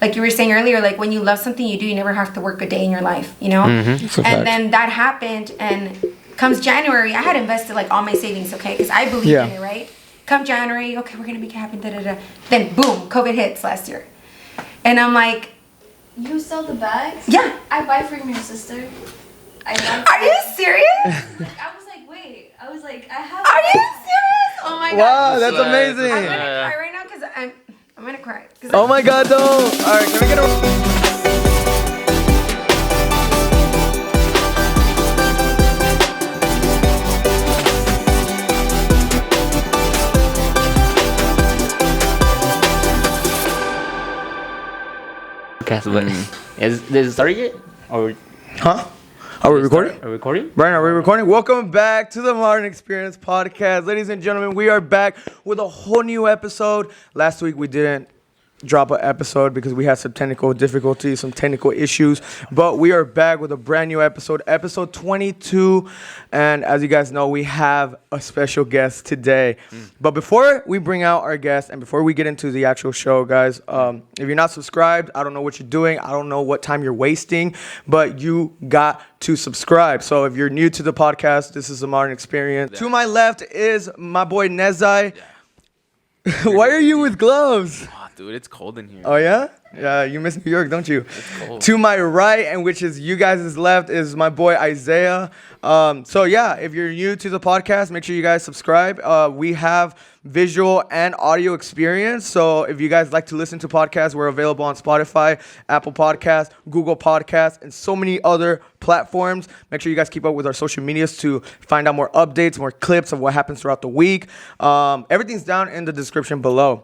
Like you were saying earlier, like when you love something you do, you never have to work a day in your life, you know? And then that happened, and comes January, I had invested like all my savings, okay? Because I believed in it, right? Come January, okay, we're going to be capping, da-da-da. Then boom, COVID hits last year. And I'm like... You sell the bags? Yeah. I buy from your sister. Are you serious? I was like, wait. I was like, I have... Are you serious? Oh my God. Wow, that's amazing. I'm going to cry right now because I'm going to cry. Oh my God, don't. All right, can we get a... Is this started yet? Or Huh? Are we recording? Are we recording? Brian, are we recording? Welcome back to the Modern Experience Podcast. Ladies and gentlemen, we are back with a whole new episode. Last week we didn't drop an episode because we had some technical difficulties, some technical issues. But we are back with a brand new episode, episode 22. And as you guys know, we have a special guest today. But before we bring out our guest and before we get into the actual show, guys, if you're not subscribed, I don't know what you're doing. I don't know what time you're wasting, but you got to subscribe. So if you're new to the podcast, this is a Modern Experience. Yeah. To my left is my boy Isaih. Yeah. Why are you with gloves? Dude, it's cold in here. Oh, yeah? Yeah, you miss New York, don't you? It's cold. To my right, and which is you guys' left, is my boy Isaih. So, yeah, if you're new to the podcast, make sure you guys subscribe. We have visual and audio experience. So if you guys like to listen to podcasts, we're available on Spotify, Apple Podcasts, Google Podcasts, and so many other platforms. Make sure you guys keep up with our social medias to find out more updates, more clips of what happens throughout the week. Everything's down in the description below.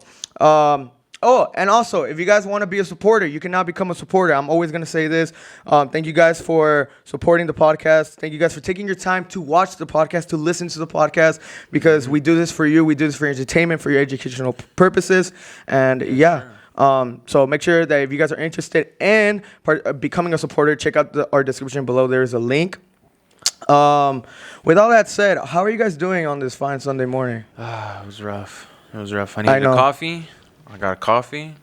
Oh, and also, if you guys want to be a supporter, you can now become a supporter. I'm always going to say this. Thank you guys for supporting the podcast. Thank you guys for taking your time to watch the podcast, to listen to the podcast, because we do this for you. We do this for your entertainment, for your educational purposes. And yeah, so make sure that if you guys are interested in becoming a supporter, check out our description below. There is a link. With all that said, how are you guys doing on this fine Sunday morning? It was rough. I needed a coffee. I got a coffee.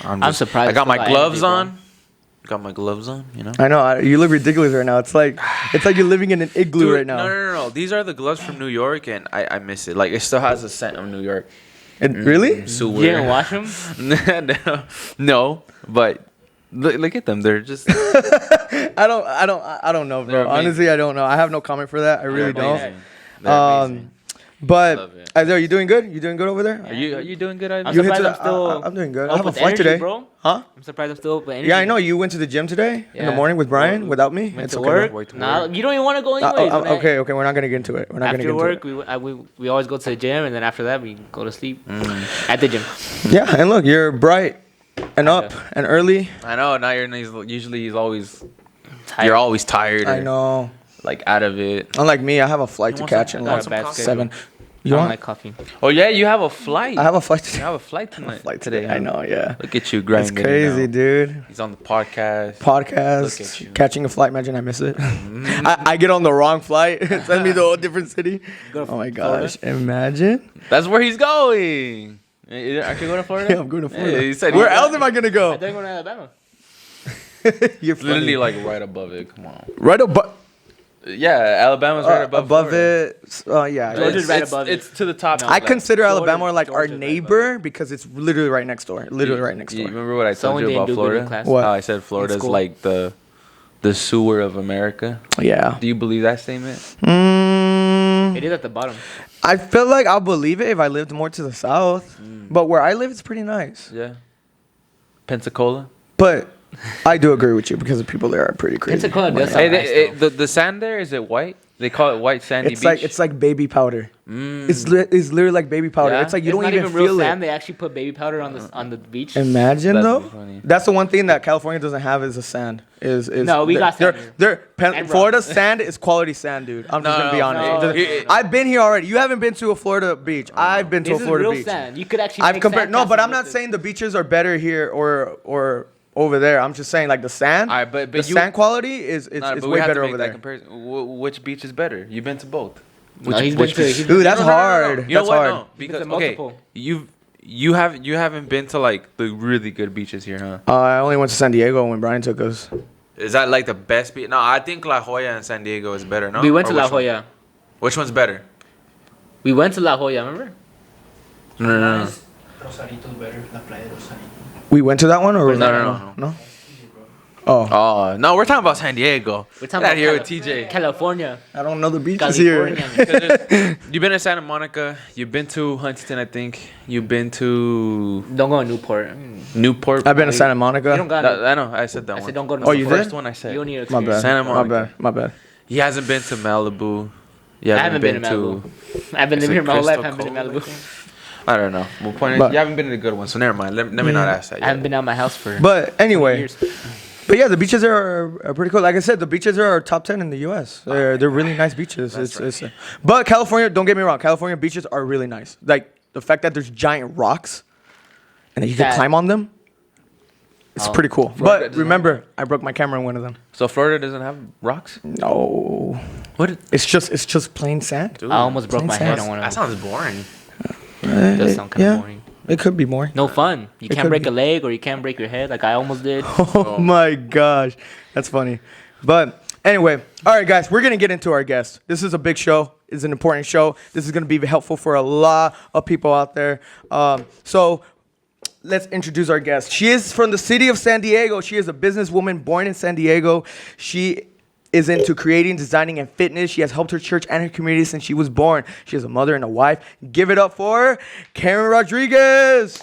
I'm surprised. I got my gloves on. Got my gloves on, you know? I know. You look ridiculous right now. It's like you're living in an igloo right now. No. These are the gloves from New York, and I miss it. Like, it still has the scent of New York. Really? So You didn't wash them? No, but look at them. They're just... I don't know, bro. Honestly, I don't know. I have no comment for that. I really don't. They're amazing. But Isaih, are you doing good? You doing good over there? Are you doing good, Ivan? I'm surprised I'm still... I'm doing good. I up have a with flight energy, today. Bro. Huh? I'm surprised I'm still up with energy. Yeah, I know. You went to the gym today in the morning with Brian, without me. Went It's to okay. work. Nah, you don't even want to go anyways. Okay. We're not gonna get into it. After work, we always go to the gym, and then after that, we go to sleep at the gym. Yeah, and look, you're bright and up and early. I know. Now he's always tired. You're always tired. I know. Like, out of it. Unlike me, I have a flight to catch in like 7. You I don't want like coffee. Oh, yeah, you have a flight. I have a flight today. You have a flight today. I know, yeah. Look at you grinding. It's crazy, dude. He's on the podcast. Look at you. Catching a flight. Imagine I miss it. I get on the wrong flight. Send me to a different city. Oh my gosh. Imagine. That's where he's going. Aren't you going to Florida? Yeah, I'm going to Florida. He said where else am I going to go? I think we're going to Alabama. You're literally like right above it. Come on. Right above. Yeah, Alabama's right above it. Yeah. Georgia's right above it. It's to the top. I consider Alabama like our neighbor because it's literally right next door. Literally right next door. You remember what I told you about Florida? What? How I said Florida's like the sewer of America. Yeah. Do you believe that statement? It is at the bottom. I feel like I'll believe it if I lived more to the south. But where I live, it's pretty nice. Yeah. Pensacola. But I do agree with you because the people there are pretty crazy. Pensacola does sound nice, the sand there, is it white? They call it white sandy beach. It's like baby powder. It's literally like baby powder. Yeah? It's like you don't even feel real it. sand. They actually put baby powder on the beach. Imagine though. That's the one thing that California doesn't have is a sand. No, we got sand. Florida's sand is quality sand, dude. I'm just gonna be honest. I've been here already. You haven't been to a Florida beach. I've been to a Florida beach. Sand. You could actually. I've compared. No, but I'm not saying the beaches are better here or over there. I'm just saying like the sand. All right, but the sand quality is way better over there. Which beach is better? You've been to both. Dude, that's hard. You know that's what? hard. No, because okay, you haven't been to like the really good beaches here, huh? I only went to San Diego when Brian took us. Is that like the best beach? No, I think La Jolla and San Diego is better. No, We went Or to La which one? Jolla. Which one's better? We went to La Jolla, remember? No. Rosarito's better, La Playa de Rosarito. We went to that one or No. Oh, Oh no, we're talking about San Diego. We're Get talking out about here with TJ. California. I don't know the beaches here. California. You've been to Santa Monica. You've been to Huntington, I think. You've been to Don't go to Newport. Newport. I've been to Santa Monica. You don't got I know. I said that I one. said don't go to Oh, Newport. you the did? first one I said. You don't need to My experience. bad. Santa My Monica. bad. My bad. He hasn't been to Malibu. He I hasn't haven't been to Malibu. I've been Is living it here my whole life. I Crystal haven't been to Cove, I Malibu. I don't know. Well, point is, But- you haven't been to the good one, so never mind. Let me not ask that. I haven't Yet. been out of my house for But 20 anyway, years. but yeah, the beaches are pretty cool. Like I said, the beaches are top 10 in the U.S. They're really nice beaches. It's but California, don't get me wrong, California beaches are really nice. Like the fact that there's giant rocks and that you can That- climb on them. It's Oh. pretty cool. Florida But doesn't remember, I broke my camera in one of them. So Florida doesn't have rocks? No, What? it's just plain sand. Dude, I almost broke my head That on one that of them. sounds boring. It does sound kind yeah, of boring. it could be more. No fun. You It can't could break be. a leg or you can't break your head like I almost did. Oh my gosh, that's funny. But anyway, all right, guys, we're gonna get into our guest. This is a big show. It's an important show. This is gonna be helpful for a lot of people out there. So let's introduce our guest. She is from the city of San Diego. She is a businesswoman born in San Diego. She is into creating, designing, and fitness. She has helped her church and her community since she was born. She is a mother and a wife. Give it up for Kereen Rodriguez.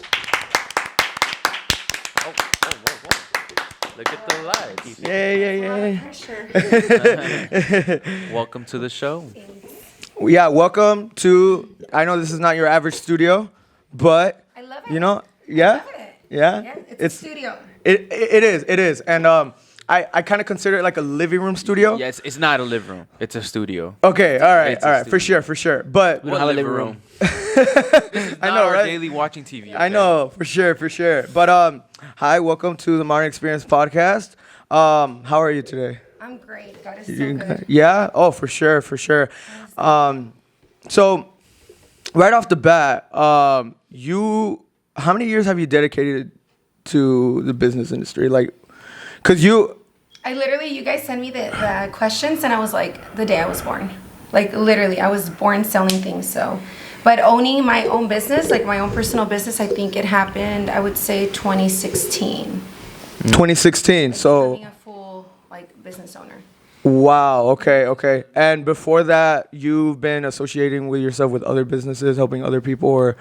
Look at the lights. Yay. Welcome to the show. Yeah, welcome to, I know this is not your average studio, but, I love it. you know, yeah? I love it. Yeah? Yeah, it's a studio. It is. And I kind of consider it like a living room studio. Yes, it's not a living room. It's a studio. Okay, all right, It's a for sure. But We don't have a living room. I know, our right? daily watching TV. I okay? know, for sure. But hi, welcome to the Modern Experience podcast. How are you today? I'm great. God is so You- good. Yeah? Oh, for sure. So right off the bat, how many years have you dedicated to the business industry? Like, cause you You guys sent me the questions, and I was like, the day I was born. Like, literally, I was born selling things, so. But owning my own business, like my own personal business, I think it happened, I would say 2016. 2016. So Being a full, like, business owner. wow. Okay. And before that, you've been associating with yourself with other businesses, helping other people, or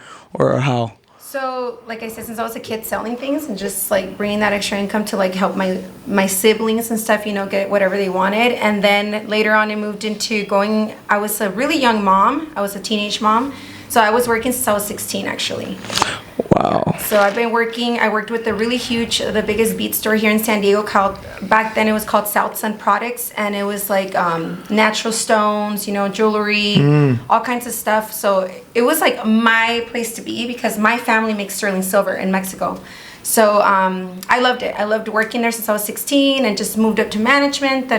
how? So, like I said, since I was a kid selling things and just like bringing that extra income to like help my siblings and stuff, get whatever they wanted. And then later on, I moved into I was a really young mom. I was a teenage mom. So I was working since I was 16, actually. Wow. So I've been working. I worked with the biggest bead store here in San Diego. Back then it was called South Sun Products, and it was like natural stones, jewelry, all kinds of stuff. So it was like my place to be because my family makes sterling silver in Mexico. So I loved it. I loved working there since I was 16, and just moved up to management.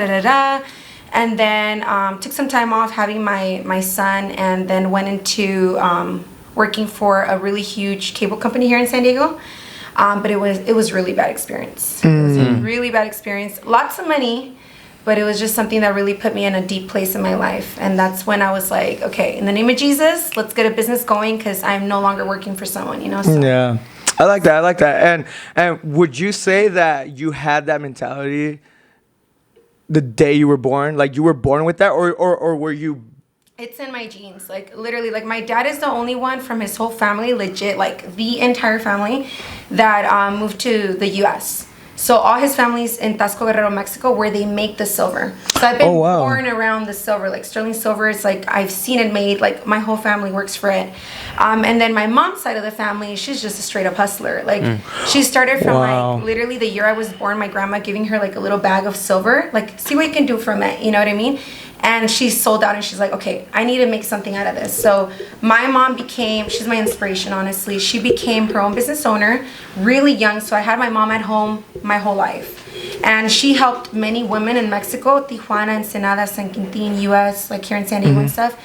And then took some time off having my son, and then went into working for a really huge cable company here in San Diego. But it was really bad experience. It was a really bad experience. Lots of money, but it was just something that really put me in a deep place in my life. And that's when I was like, okay, in the name of Jesus, let's get a business going, because I'm no longer working for someone, So. Yeah. I like that. And would you say that you had that mentality the day you were born? Like, you were born with that, or were you? It's in my genes. Like, literally, like, my dad is the only one from his whole family, legit, like the entire family, that moved to the U.S. So all his family's in Tasco, Guerrero, Mexico, where they make the silver. So I've been born around the silver, like sterling silver. It's like I've seen it made. Like, my whole family works for it. And then my mom's side of the family, she's just a straight up hustler. Like, she started from like literally the year I was born. My grandma giving her like a little bag of silver, like, see what you can do from it. You know what I mean? And she sold out, and she's like, okay, I need to make something out of this. So my mom she's my inspiration, honestly. She became her own business owner really young. So I had my mom at home my whole life. And she helped many women in Mexico, Tijuana, Ensenada, San Quintin, US, like here in San Diego and stuff,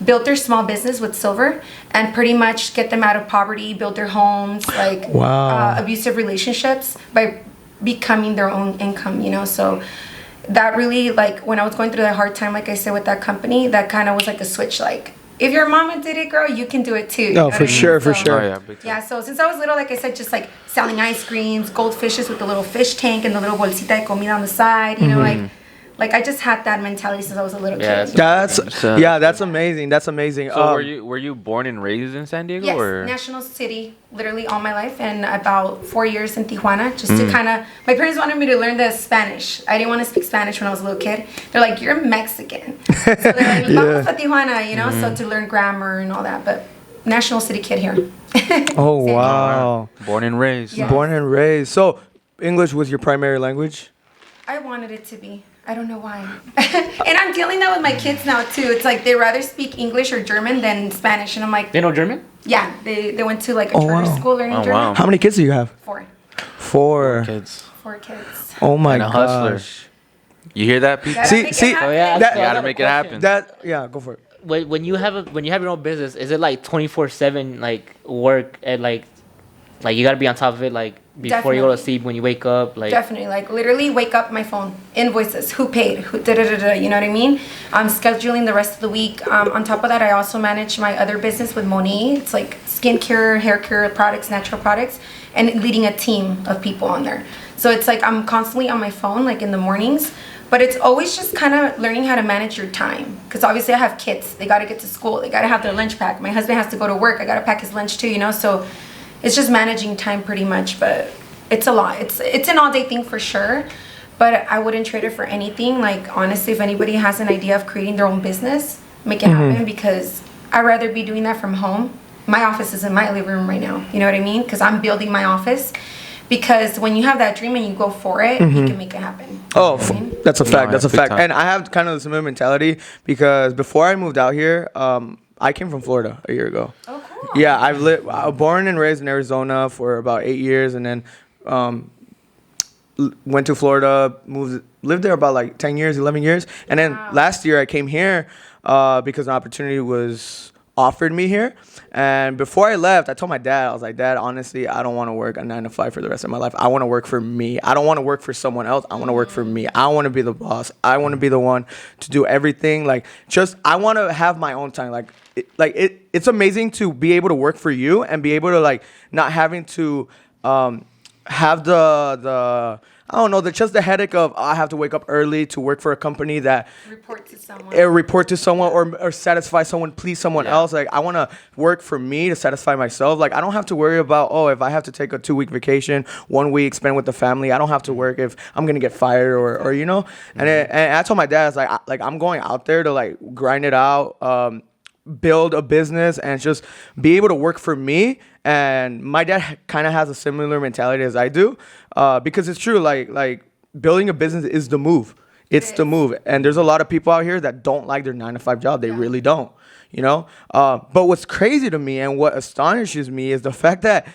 build their small business with silver and pretty much get them out of poverty, build their homes, like abusive relationships by becoming their own income, you know. So that really, like, when I was going through that hard time, like I said, with that company, that kind of was like a switch. Like, if your mama did it, girl, you can do it too. No, for sure, for sure. Oh, yeah, big time. Yeah, so since I was little, like I said, just like selling ice creams, goldfishes with the little fish tank and the little bolsita de comida on the side, you know, like I just had that mentality since I was a little kid. That's amazing. That's amazing. So were you born and raised in San Diego? Yes, or? National City, literally all my life, and about 4 years in Tijuana, just to kind of, my parents wanted me to learn the Spanish. I didn't want to speak Spanish when I was a little kid. They're like, you're Mexican. So they're like, vamos a Tijuana, you know, so to learn grammar and all that. But National City kid here. Oh, wow. Born and raised. Yes. Born and raised. So English was your primary language? I wanted it to be. I don't know why. And I'm dealing that with my kids now too. It's like they rather speak English or German than Spanish. And I'm like, They know German? yeah, they went to like a charter school learning German. Wow. How many kids do you have? 4 Kids. 4 kids. Oh my And a hustler. gosh. You hear that, Pete? Gotta make it happen. Oh, yeah. That- You gotta make it happen. Go for it. When you have your own business, is it like 24/7 like work and like you gotta be on top of it like before you go to Definitely. sleep, when you wake up, like Definitely, like literally wake up, my phone, invoices, who paid, who da-da-da-da, you know what I mean? I'm scheduling the rest of the week. On top of that, I also manage my other business with Moni. It's like skincare, hair care products, natural products, and leading a team of people on there. So it's like I'm constantly on my phone, like in the mornings, but it's always just kind of learning how to manage your time. Because obviously I have kids, they got to get to school, they got to have their lunch pack. My husband has to go to work, I got to pack his lunch too, you know? So it's just managing time pretty much, but it's a lot. It's an all-day thing for sure, but I wouldn't trade it for anything. Like, honestly, if anybody has an idea of creating their own business, make it happen, because I'd rather be doing that from home. My office is in my living room right now, you know what I mean? Because I'm building my office. Because when you have that dream and you go for it, you can make it happen. Oh, You know what I mean? that's a fact. No, That's a big fact. time. And I have kind of the similar mentality because before I moved out here, I came from Florida a year ago. Oh, cool. Yeah, I was born and raised in Arizona for about 8 years, and then went to Florida, lived there about like 10 years, 11 years. And then last year I came here because an opportunity was offered me here. And before I left, I told my dad, I was like, Dad, honestly, I don't want to work a 9 to 5 for the rest of my life. I want to work for me. I don't want to work for someone else. I want to work for me. I want to be the boss. I want to be the one to do everything. Like, just, I want to have my own time. It's amazing to be able to work for you and be able to, like, not having to have the I don't know, just the headache of I have to wake up early to work for a company that Report to someone. Or satisfy someone, please someone else. Like, I want to work for me to satisfy myself. Like, I don't have to worry about, if I have to take a 2-week vacation, 1 week spend with the family, I don't have to work if I'm going to get fired or you know. And I told my dad, I'm going out there to, like, grind it out, build a business and just be able to work for me. And my dad kind of has a similar mentality as I do, because it's true. Like building a business is the move. It's the move. And there's a lot of people out here that don't like their 9 to 5 job. They really don't, you know. But what's crazy to me and what astonishes me is the fact that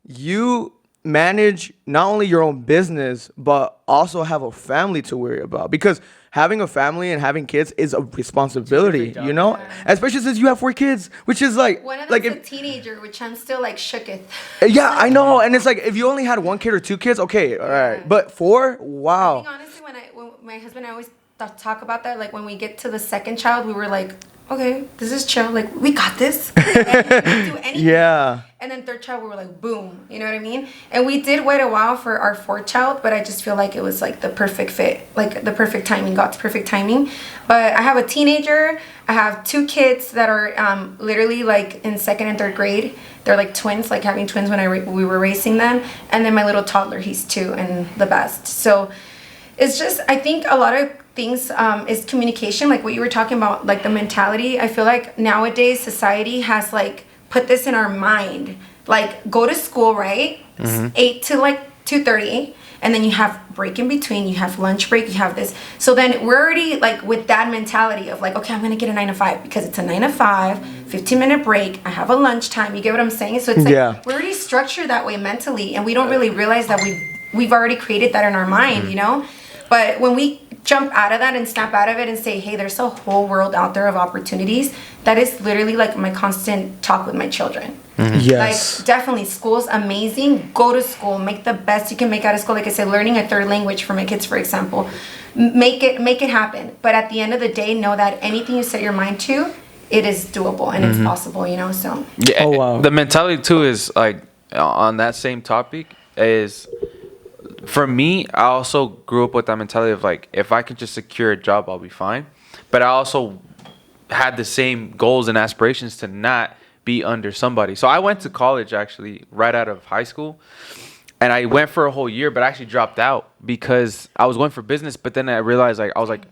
you manage not only your own business but also have a family to worry about, because having a family and having kids is a responsibility, you know, especially since you have 4 kids, which is like, One of like them's a teenager, which I'm still like shooketh. yeah, I know. And it's like, if you only had 1 kid or 2 kids, okay, all right, but 4, I wow. think honestly, when my husband and I always talk about that, like when we get to the second child, we were like, okay, this is chill. Like, we got this. We can do anything. Yeah. And then third child, we were like, boom. You know what I mean? And we did wait a while for our 4th child, but I just feel like it was like the perfect fit, like the perfect timing, God's perfect timing. But I have a teenager. I have 2 kids that are literally like in 2nd and 3rd grade. They're like twins, like having twins when we were racing them. And then my little toddler, he's 2 and the best. So it's just, I think a lot of things is communication, like what you were talking about, like the mentality. I feel like nowadays society has like put this in our mind, like go to school, right? 8 to like 2:30, and then you have break in between, you have lunch break, you have this. So then we're already like with that mentality of like, okay, I'm gonna get a 9 to 5 because it's a 9 to 5, 15-minute break, I have a lunch time. You get what I'm saying? So it's like we're already structured that way mentally, and we don't really realize that we've already created that in our mind, you know. But when we jump out of that and snap out of it and say, hey, there's a whole world out there of opportunities. That is literally like my constant talk with my children. Yes. Like, definitely, school's amazing. Go to school. Make the best you can make out of school. Like I said, learning a third language for my kids, for example. Make it happen. But at the end of the day, know that anything you set your mind to, it is doable and it's possible, you know? So. Yeah. Oh, wow. The mentality, too, is, like, on that same topic, is... For me, I also grew up with that mentality of, like, if I can just secure a job, I'll be fine. But I also had the same goals and aspirations to not be under somebody. So I went to college, actually, right out of high school. And I went for a whole year, but I actually dropped out because I was going for business. But then I realized, like, I was like,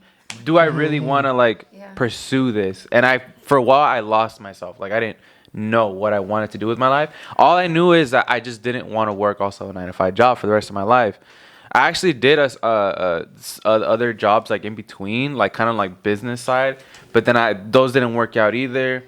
do I really want to, like, pursue this? And for a while, I lost myself. Like, I didn't know what I wanted to do with my life. All I knew is that I just didn't want to work also a 9-to-5 job for the rest of my life. I actually did other jobs, like, in between, like, kind of like business side, but then those didn't work out either.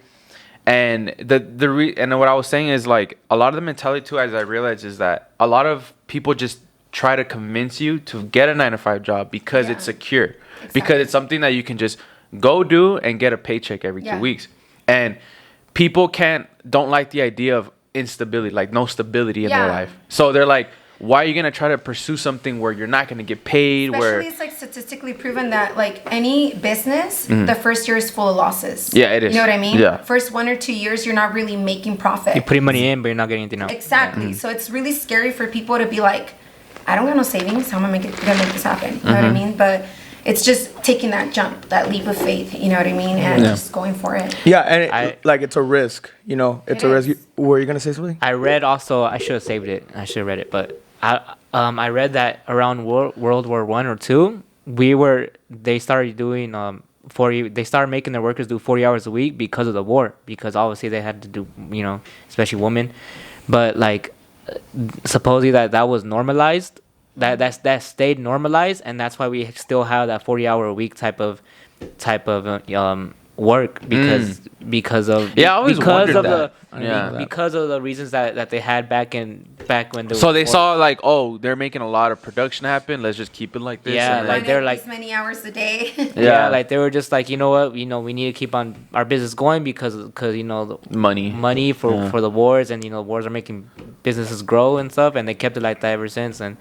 And and what I was saying is, like, a lot of the mentality too, as I realized, is that a lot of people just try to convince you to get a 9-to-5 job because it's secure, because it's something that you can just go do and get a paycheck every 2 weeks. And people don't like the idea of instability, like no stability in their life. So they're like, why are you going to try to pursue something where you're not going to get paid? Especially it's like statistically proven that like any business, the first year is full of losses. Yeah, it is. You know what I mean? Yeah. First 1 or 2 years, you're not really making profit. You're putting money in, but you're not getting anything out. Exactly. So it's really scary for people to be like, I don't got no savings. How am I gonna make this happen? You know what I mean? But it's just taking that jump, that leap of faith. You know what I mean? And just going for it. Yeah, and it's a risk. You know, it's a risk. Were you gonna say something? I read also. I should have saved it. I should have read it, but I read that around World War I or II, they started doing they started making their workers do 40 hours a week because of the war, because obviously they had to do, you know, especially women, but like supposedly that was normalized, that stayed normalized, and that's why we still have that 40-hour a week type of work because of because of the reasons that they had back when they saw like, oh, they're making a lot of production happen, let's just keep it like this. Yeah, like they're like this many hours a day. Like they were just like, you know what, you know, we need to keep on our business going because you know the money for the wars, and you know wars are making businesses grow and stuff, and they kept it like that ever since. And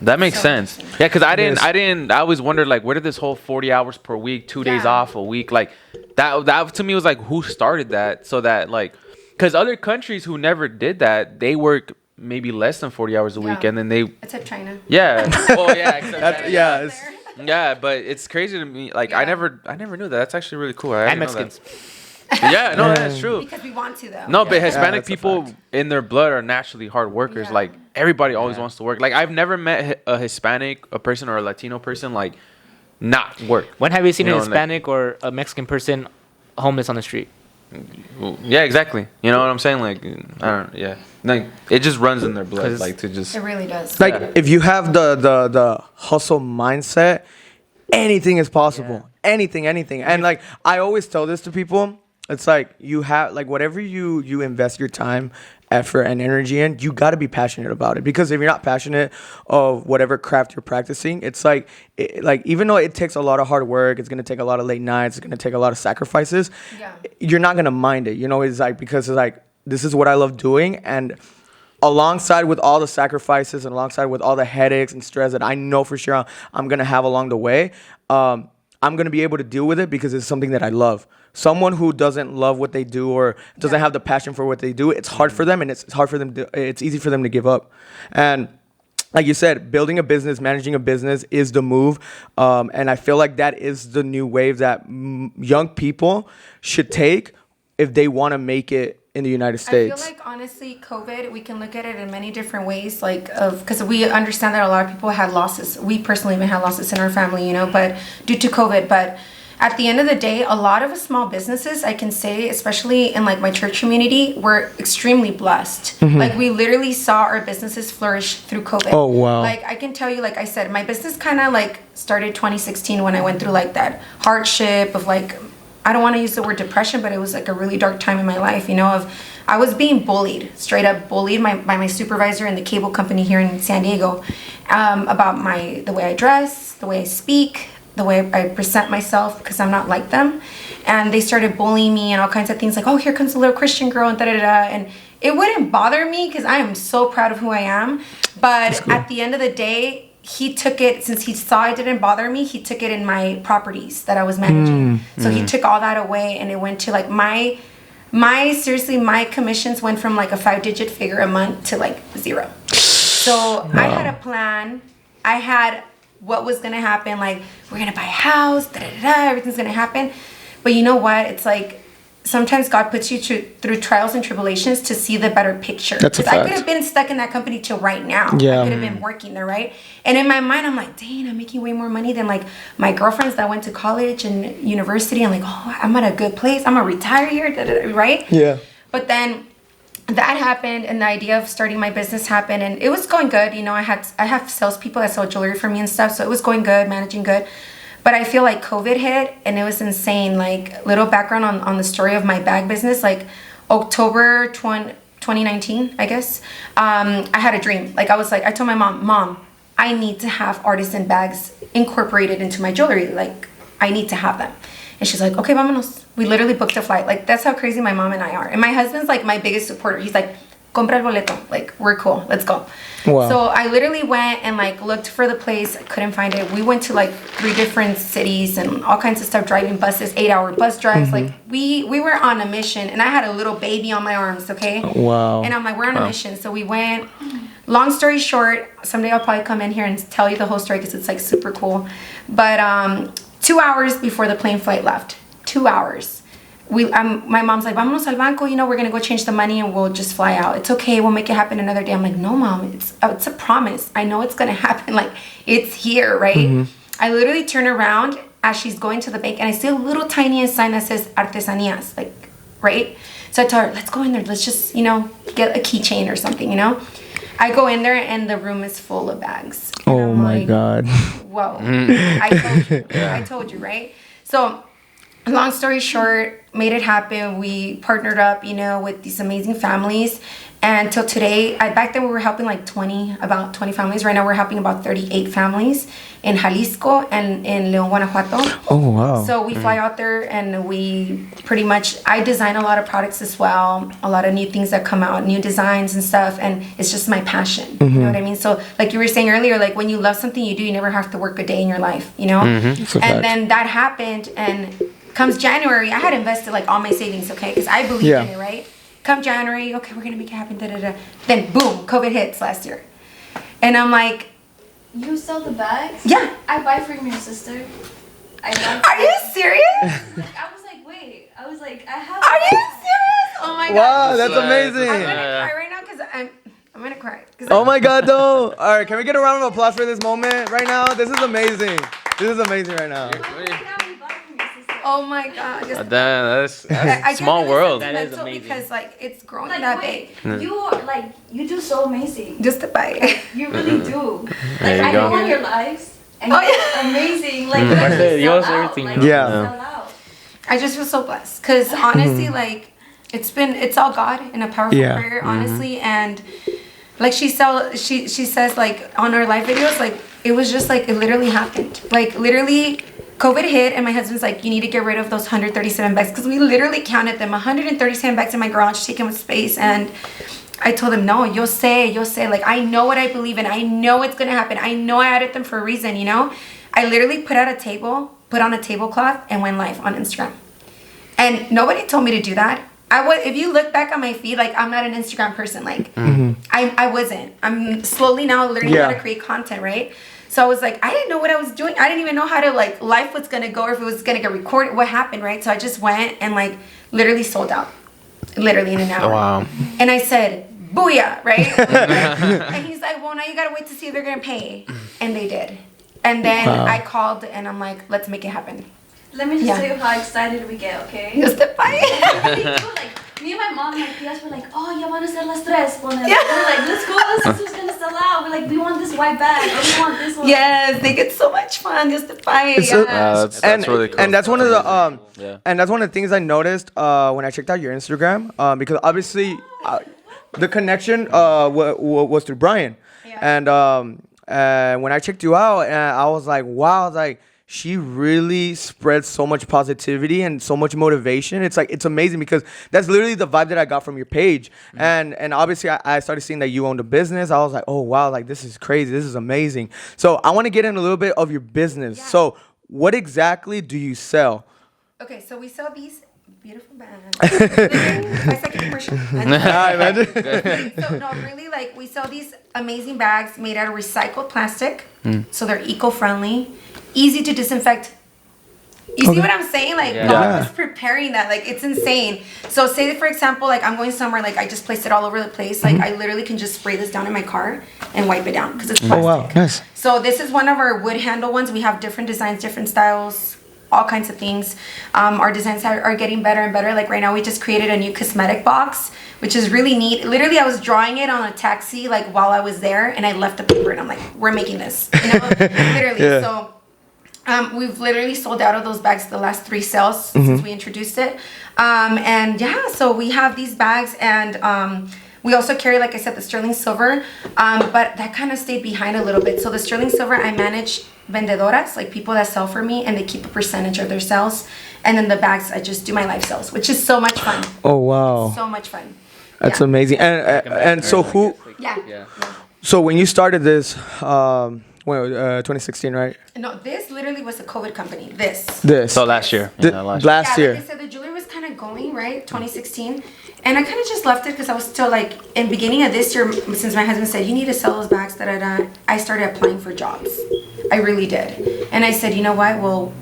that makes sense. Yeah, because I always wondered, like, where did this whole 40 hours per week, 2 days off a week, like that to me was like, who started that? So that, like, because other countries who never did that, they work maybe less than 40 hours a week, and then they except China. Yeah. Well, yeah. Except China. Yeah, but it's crazy to me. Like I never knew that. That's actually really cool. And Mexicans. Yeah, no, that's true. Because we want to, though. No, but Hispanic people in their blood are naturally hard workers. Yeah. Like everybody always wants to work. Like I've never met a Hispanic, a person or a Latino person like not work. When have you seen a Hispanic or a Mexican person homeless on the street? Yeah, exactly. You know what I'm saying? Like, I don't. Yeah, like it just runs in their blood. Like to just. It really does. Like if you have the hustle mindset, anything is possible. Yeah. Anything. And like I always tell this to people, it's like you have like whatever you invest your time, effort, and energy in, you got to be passionate about it. Because if you're not passionate of whatever craft you're practicing, it's like even though it takes a lot of hard work, it's gonna take a lot of late nights, it's gonna take a lot of sacrifices. Yeah. You're not gonna mind it. You know, it's like because it's like this is what I love doing, and alongside with all the sacrifices and alongside with all the headaches and stress that I know for sure I'm gonna have along the way, I'm gonna be able to deal with it because it's something that I love. Someone who doesn't love what they do or doesn't have the passion for what they do, it's hard for them, and it's hard for them. It's easy for them to give up. And like you said, building a business, managing a business is the move. And I feel like that is the new wave that young people should take if they want to make it in the United States. I feel like honestly, COVID, we can look at it in many different ways, because we understand that a lot of people had losses. We personally even had losses in our family, you know, but due to COVID. But at the end of the day, a lot of small businesses, I can say, especially in like my church community, we're extremely blessed. Mm-hmm. Like we literally saw our businesses flourish through COVID. Oh, wow. Like I can tell you, like I said, my business kind of like started 2016 when I went through like that hardship of like, I don't want to use the word depression, but it was like a really dark time in my life, you know, I was being bullied, straight up bullied by my supervisor in the cable company here in San Diego, about the way I dress, the way I speak, the way I present myself because I'm not like them. And they started bullying me and all kinds of things like, oh, here comes a little Christian girl and da-da-da. And it wouldn't bother me because I am so proud of who I am. But at the end of the day, he took it, since he saw it didn't bother me, he took it in my properties that I was managing. So he took all that away, and it went to like my commissions went from like a 5-digit figure a month to like 0. So I had a plan. I had what was going to happen. Like, we're going to buy a house, everything's going to happen. But you know what? It's like, sometimes God puts you through trials and tribulations to see the better picture. That's a fact. I could have been stuck in that company till right now. Yeah. I could have been working there, right? And in my mind, I'm like, dang, I'm making way more money than like my girlfriends that went to college and university. I'm like, oh, I'm at a good place. I'm gonna retire here, right? Yeah. But then that happened, and the idea of starting my business happened, and it was going good. You know, I have salespeople that sell jewelry for me and stuff, so it was going good, managing good. But I feel like COVID hit, and it was insane. Like, little background on the story of my bag business. Like, October 2019, I guess, I had a dream. Like, I told my mom, I need to have artisan bags incorporated into my jewelry. Like, I need to have them. And she's like, okay, vámonos. We literally booked a flight. Like, that's how crazy my mom and I are. And my husband's like my biggest supporter. He's like, compra el boleto. Like, we're cool. Let's go. Wow. So I literally went and like looked for the place. I couldn't find it. We went to like 3 different cities and all kinds of stuff, driving buses, 8-hour bus drives. Like, we were on a mission, and I had a little baby on my arms, okay? Wow. And I'm like, we're on a mission. So we went. Long story short, someday I'll probably come in here and tell you the whole story because it's like super cool. But 2 hours before the plane flight left, 2 hours. My mom's like, vámonos al banco, you know, we're gonna go change the money and we'll just fly out. It's okay, we'll make it happen another day. I'm like, no, Mom, it's a promise. I know it's gonna happen. Like, it's here, right? I literally turn around as she's going to the bank, and I see a little tiny sign that says artesanías, like, right? So I tell her, let's go in there. Let's just, you know, get a keychain or something, you know? I go in there, and the room is full of bags. And Oh I'm my like, God. whoa. I told you, right? So, long story short, made it happen. We partnered up, you know, with these amazing families. And till today, back then we were helping like about 20 families. Right now we're helping about 38 families in Jalisco and in León, Guanajuato. Oh, wow. So we fly out there, and we pretty much, I design a lot of products as well, a lot of new things that come out, new designs and stuff, and it's just my passion. You know what I mean? So like you were saying earlier, like when you love something you do, you never have to work a day in your life, you know? And then that happened, and comes January, I had invested like all my savings, okay? Because I believed in it, right? Come January, okay, we're gonna make it happen, da-da-da. Then boom, COVID hits last year. And I'm like, You sell the bags? yeah. I buy from your sister. Are you serious? I was like, wait. I was like, I have. Are you serious? Oh my God. Wow, that's I'm amazing. gonna cry right now because I'm gonna cry. Oh my God, though. All right, can we get a round of applause for this moment right now? This is amazing. This is amazing right now. Oh my God. Just, That's I small get really world. That is sentimental amazing. because like it's growing Like, that wait, big. you are like, you do so amazing. Just to buy it. You really do. There you Like, I go. go on your lives, and Oh, it's amazing. Like, you Marcel, actually yours, sell out. everything, Like, bro. you Yeah. sell out. I just feel so blessed because honestly, like it's all God in a powerful Yeah. prayer, honestly. And like she says like on our live videos, like it was just like it literally happened. Like literally, COVID hit, and my husband's like, you need to get rid of those 137 bags because we literally counted them, 137 bags in my garage, taking up space. And I told him, no, yo sé, like I know what I believe in. I know it's gonna happen. I know I added them for a reason, you know. I literally put on a tablecloth and went live on Instagram. And nobody told me to do that. If you look back on my feed, like I'm not an Instagram person. Like I wasn't. I'm slowly now learning how to create content, right? So I was like, I didn't know what I was doing. I didn't even know how to like life was gonna go or if it was gonna get recorded, what happened, right? So I just went and like literally sold out. Literally in an hour. Wow. And I said, booyah, right? And he's like, well, now you gotta wait to see if they're gonna pay. And they did. And then I called and I'm like, let's make it happen. Let me just Yeah. tell you how excited we get, okay? Just to buy it. We do, like, me and my mom, like, yes, we're like, oh, ya van a ser las tres. We're like, let's go, this is who's gonna sell out. We're like, we want this white bag, or we want this one. Yes, they get so much fun just to buy it. So- Yeah. That's really cool. And that's one of the Yeah. and that's one of the things I noticed when I checked out your Instagram because obviously the connection was through Brian. Yeah. And when I checked you out, I was like, wow, like she really spreads so much positivity and so much motivation. It's like, it's amazing because that's literally the vibe that I got from your page. And obviously I started seeing that you owned a business. I was like, oh wow, like this is crazy. This is amazing. So I want to get in a little bit of your business. Yeah. So what exactly do you sell? Okay, so we sell these beautiful bags. 5-second commercial. So no, really, like we sell these amazing bags made out of recycled plastic. So they're eco-friendly, easy to disinfect. You see what I'm saying? Like God was preparing that. Like it's insane. So say that, for example, like I'm going somewhere, like I just placed it all over the place. Like I literally can just spray this down in my car and wipe it down because it's plastic. Oh wow, nice. So this is one of our wood handle ones. We have different designs, different styles, all kinds of things. Our designs are getting better and better. Like right now we just created a new cosmetic box, which is really neat. Literally I was drawing it on a taxi like while I was there, and I left the paper and I'm like, we're making this, you know. Literally. So we've literally sold out of those bags the last 3 sales since we introduced it. And yeah, so we have these bags, and we also carry, like I said, the sterling silver, but that kind of stayed behind a little bit. So the sterling silver, I manage vendedoras, like people that sell for me, and they keep a percentage of their sales. And then the bags, I just do my live sales, which is so much fun. Oh wow, So much fun. that's amazing. And so who? Yeah. So when you started this, 2016, right? No, this literally was a COVID company. This. So last year. Last year. Like I said, the jewelry was kind of going, right? 2016. And I kind of just left it because I was still like, in beginning of this year, since my husband said, you need to sell those bags, I started applying for jobs. I really did. And I said, you know what? Well,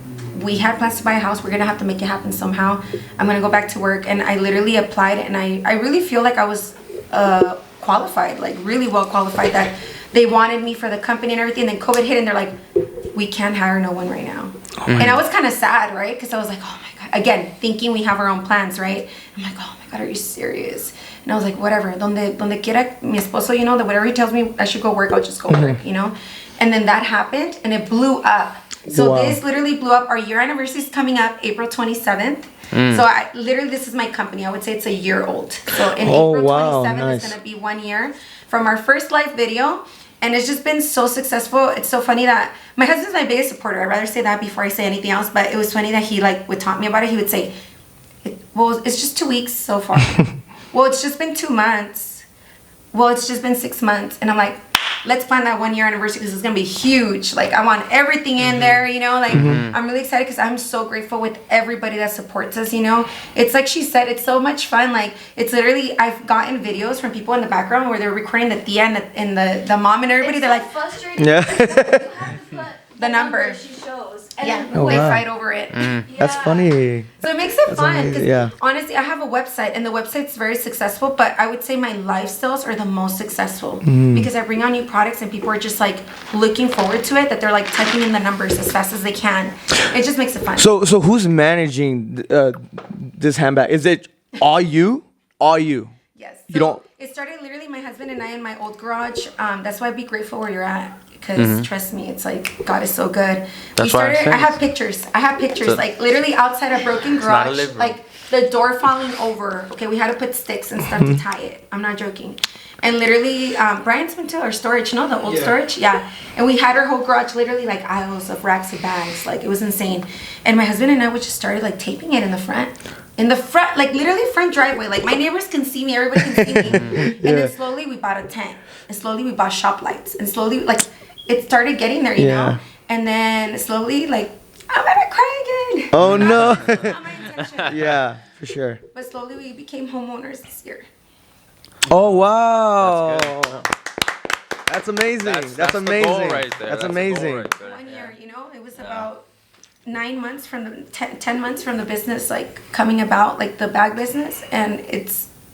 we had plans to buy a house. We're going to have to make it happen somehow. I'm going to go back to work. And I literally applied, and I really feel like I was qualified, like really well qualified, that they wanted me for the company and everything. And then COVID hit, and they're like, we can't hire no one right now. And I was kind of sad, right? Because I was like, oh my God. Again, thinking we have our own plans, right? I'm like, oh my God, are you serious? And I was like, whatever. Donde quiera mi esposo, you know, that whatever he tells me I should go work, I'll just go work, you know? And then that happened, and it blew up. So this literally blew up. Our year anniversary is coming up April 27th. So this is my company. I would say it's a year old. So in April 27th, it's going to be 1 year from our first live video. And it's just been so successful. It's so funny that my husband's my biggest supporter. I'd rather say that before I say anything else. But it was funny that he would talk me about it. He would say, well, it's just 2 weeks so far. Well, it's just been 2 months. Well, it's just been 6 months. And I'm like, let's plan that 1 year anniversary because it's going to be huge. Like, I want everything in there, you know. Like, I'm really excited because I'm so grateful with everybody that supports us, you know. It's like she said, it's so much fun. Like, it's literally, I've gotten videos from people in the background where they're recording the tia and the mom and everybody. They're like, frustrating. Yeah. You have to put the number she shows. And yeah, then they fight over it. That's funny. So it makes it fun. Yeah. Honestly, I have a website, and the website's very successful, but I would say my lifestyles are the most successful because I bring on new products and people are just like looking forward to it, that they're like typing in the numbers as fast as they can. It just makes it fun. So who's managing this handbag? Is it all you? All you? Yes. So You don't. It started literally my husband and I in my old garage. That's why be grateful where you're at. Because trust me, it's like God is so good. That's why I have pictures. So, like literally outside a broken garage, like the door falling over. Okay, we had to put sticks and stuff to tie it. I'm not joking. And literally, Brian's been to our storage, you know, the old storage? Yeah. And we had our whole garage literally like aisles of racks of bags. Like it was insane. And my husband and I would just started like taping it in the front. In the front, like literally front driveway. Like my neighbors can see me, everybody can see me. And then slowly we bought a tent. And slowly we bought shop lights. And slowly, like, it started getting there, you know? And then slowly, like, I'm gonna cry again. Oh no. Not my intention. Yeah, for sure. But slowly we became homeowners this year. Oh wow. That's amazing. That's the amazing. goal right there. That's the goal amazing. right there. 1 year, you know? It was about 9 months from the 10 months from the business, like, coming about, like, the bag business. And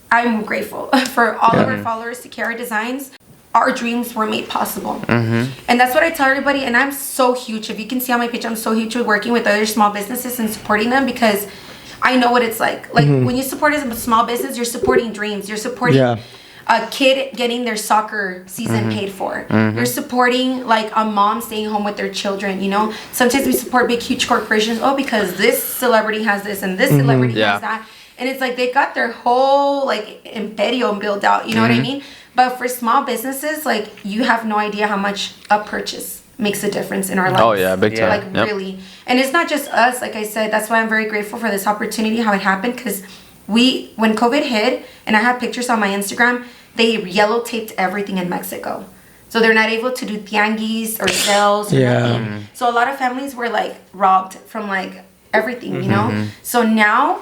I'm grateful for all of our followers to carry designs. Our dreams were made possible. And that's what I tell everybody. And I'm so huge. If you can see on my page, I'm so huge with working with other small businesses and supporting them because I know what it's like. Like when you support a small business, you're supporting dreams. You're supporting a kid getting their soccer season paid for. You're supporting like a mom staying home with their children, you know. Sometimes we support big, huge corporations. Oh, because this celebrity has this and this celebrity has that. And it's like they got their whole like imperio built out, you know what I mean? But for small businesses, like you have no idea how much a purchase makes a difference in our lives. Oh yeah, big time. Like really. And it's not just us, like I said, that's why I'm very grateful for this opportunity, how it happened, because when COVID hit, and I have pictures on my Instagram, they yellow taped everything in Mexico. So they're not able to do tianguis or sales or nothing. So a lot of families were like robbed from like everything, you know? So now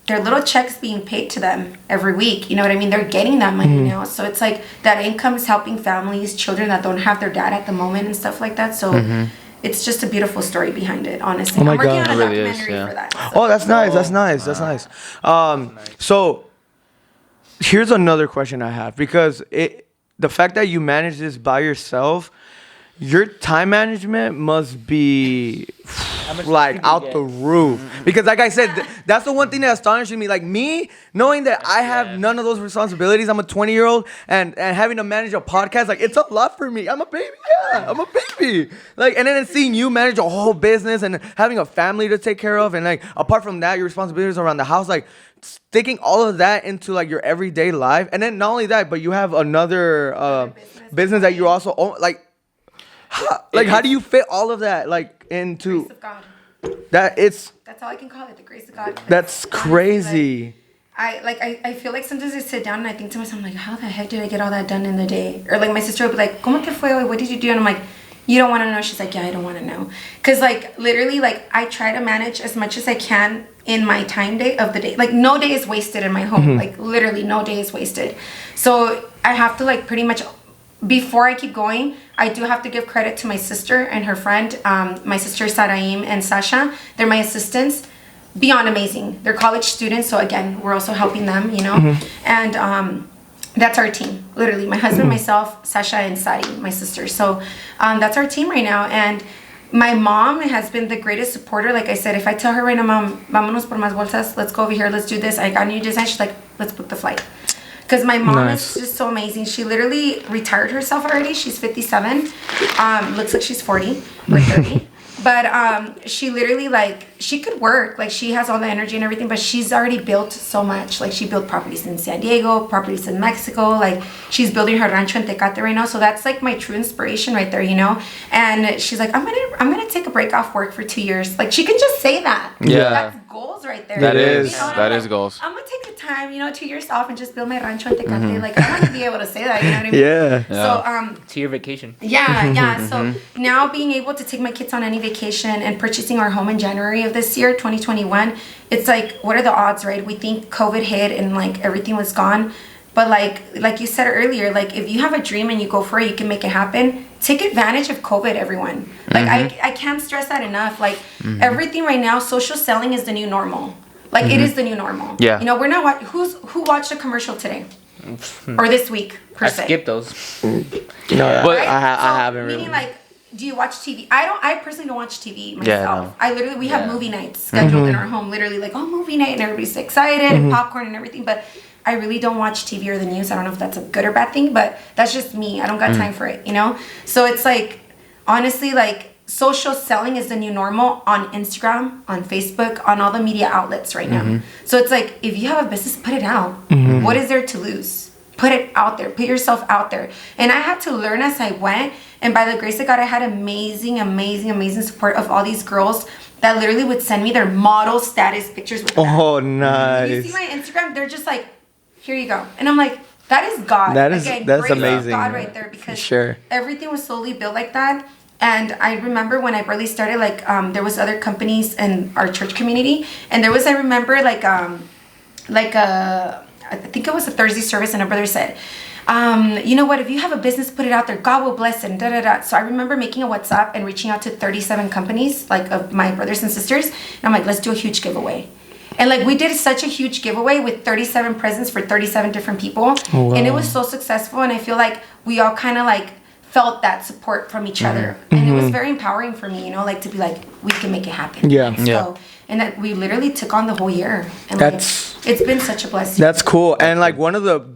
their little checks being paid to them every week. You know what I mean? They're getting that money now. So it's like that income is helping families, children that don't have their dad at the moment and stuff like that. So it's just a beautiful story behind it, honestly. Oh my I'm working God. on a It really is, documentary for that. So. Oh, that's nice. That's nice. That's nice. So here's another question I have, because the fact that you manage this by yourself, your time management must be like out the roof. Because like I said, that's the one thing that astonishes me. Like me, knowing that I have none of those responsibilities. I'm a 20-year-old and having to manage a podcast, like it's a lot for me. I'm a baby. Yeah, I'm a baby. Like, and then seeing you manage a whole business and having a family to take care of. And like, apart from that, your responsibilities around the house, like sticking all of that into like your everyday life. And then not only that, but you have another business that you also own. Like, how do you fit all of that like into Grace of God. That's all I can call it, the grace of God. That's crazy. I feel like sometimes I sit down and I think to myself, I'm like, how the heck did I get all that done in the day? Or like my sister would be like, ¿Cómo te fue hoy? What did you do? And I'm like, you don't want to know? She's like, yeah, I don't want to know. Because like literally like I try to manage as much as I can in my time day of the day. Like no day is wasted in my home. Like literally no day is wasted. So I have to like pretty much, before I keep going, I do have to give credit to my sister and her friend, my sister Saraim and Sasha. They're my assistants. Beyond amazing. They're college students, so again, we're also helping them, you know. And that's our team, literally. My husband, myself, Sasha, and Sari, my sister. So that's our team right now. And my mom has been the greatest supporter. Like I said, if I tell her right now, Mom, vámonos por más bolsas, let's go over here, let's do this. I got a new design. She's like, let's book the flight. Because my mom is just so amazing. She literally retired herself already. She's 57. Looks like she's 40 or 30. But she literally, like, she could work. Like, she has all the energy and everything. But she's already built so much. Like, she built properties in San Diego, properties in Mexico. Like, she's building her rancho in Tecate right now. So that's, like, my true inspiration right there, you know? And she's like, I'm gonna take a break off work for 2 years. Like, she can just say that. Yeah. That's goals right there. That is. You know, That is like, goals. I'm gonna take the time, you know, 2 years off and just build my rancho in Tecate. Like, I want to be able to say that, you know what I mean? Yeah. So, To your vacation. yeah. So now being able to take my kids on any vacation and purchasing our home in January of this year, 2021, it's like, what are the odds, right? We think COVID hit and like everything was gone. But like you said earlier, like if you have a dream and you go for it, you can make it happen. Take advantage of COVID, everyone. Like I can't stress that enough. Like everything right now, social selling is the new normal. Like it is the new normal. Yeah. You know, we're not who watched a commercial today or this week per I se. skipped those. No, But- I haven't Meaning really. like, do you watch TV? I personally don't watch TV myself. Yeah, no. I literally, we have movie nights scheduled in our home. Literally like, oh, movie night, and everybody's excited and popcorn and everything. But I really don't watch TV or the news. I don't know if that's a good or bad thing, but that's just me. I don't got time for it, you know? So it's like, honestly, like social selling is the new normal on Instagram, on Facebook, on all the media outlets right now. So it's like, if you have a business, put it out. What is there to lose? Put it out there. Put yourself out there. And I had to learn as I went. And by the grace of God, I had amazing support of all these girls that literally would send me their model status pictures with them. Oh, You nice. see my Instagram, they're just like, here you go. And I'm like, that is God. That's grace of amazing. God right there, because Sure. everything was slowly built like that. And I remember when I really started, like there was other companies in our church community, and there was, I remember I think it was a Thursday service, and a brother said, you know what, if you have a business, put it out there, God will bless it, and da da da. So I remember making a WhatsApp and reaching out to 37 companies, like of my brothers and sisters, and I'm like, let's do a huge giveaway. And like we did such a huge giveaway with 37 presents for 37 different people. Oh, wow. And it was so successful, and I feel like we all kind of like felt that support from each other. And it was very empowering for me, you know, like to be like, we can make it happen. Yeah. Let's go. And that we literally took on the whole year. And That's- like, it's been such a blessing. That's cool. And like one of the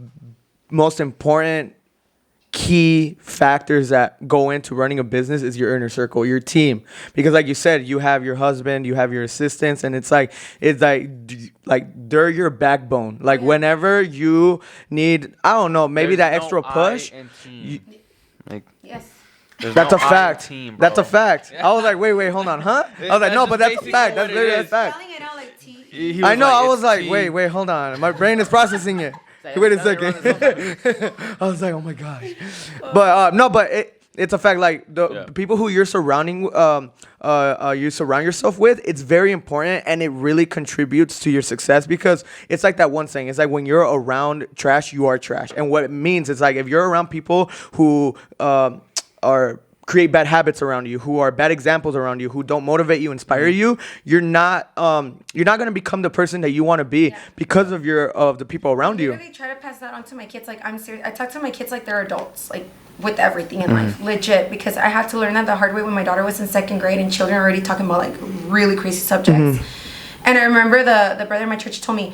most important key factors that go into running a business is your inner circle, your team. Because like you said, you have your husband, you have your assistants, and it's like they're your backbone. Like whenever you need, I don't know, maybe There's that no extra I push. in team. Like, Yes. That's no a fact. team, bro. That's a fact. I was like, wait, hold on, huh? I was like, no, just but that's a basically fact. what That's it literally a is. fact. Spelling it out like T. He I know. I was it's like, T. wait, hold on. My brain is processing it. Wait a second. I was like, oh my gosh. But no, but it's a fact. Like the people who you're surrounding, you surround yourself with, it's very important, and it really contributes to your success, because it's like that one saying. It's like when you're around trash, you are trash, and what it means is like if you're around people who create bad habits around you, who are bad examples around you, who don't motivate you, inspire you, you're not gonna become the person that you want to be because of the people around you. I really try to pass that on to my kids. Like, I'm serious. I talk to my kids like they're adults, like with everything in life, legit. Because I had to learn that the hard way when my daughter was in 2nd grade and children are already talking about like really crazy subjects. And I remember the brother in my church told me,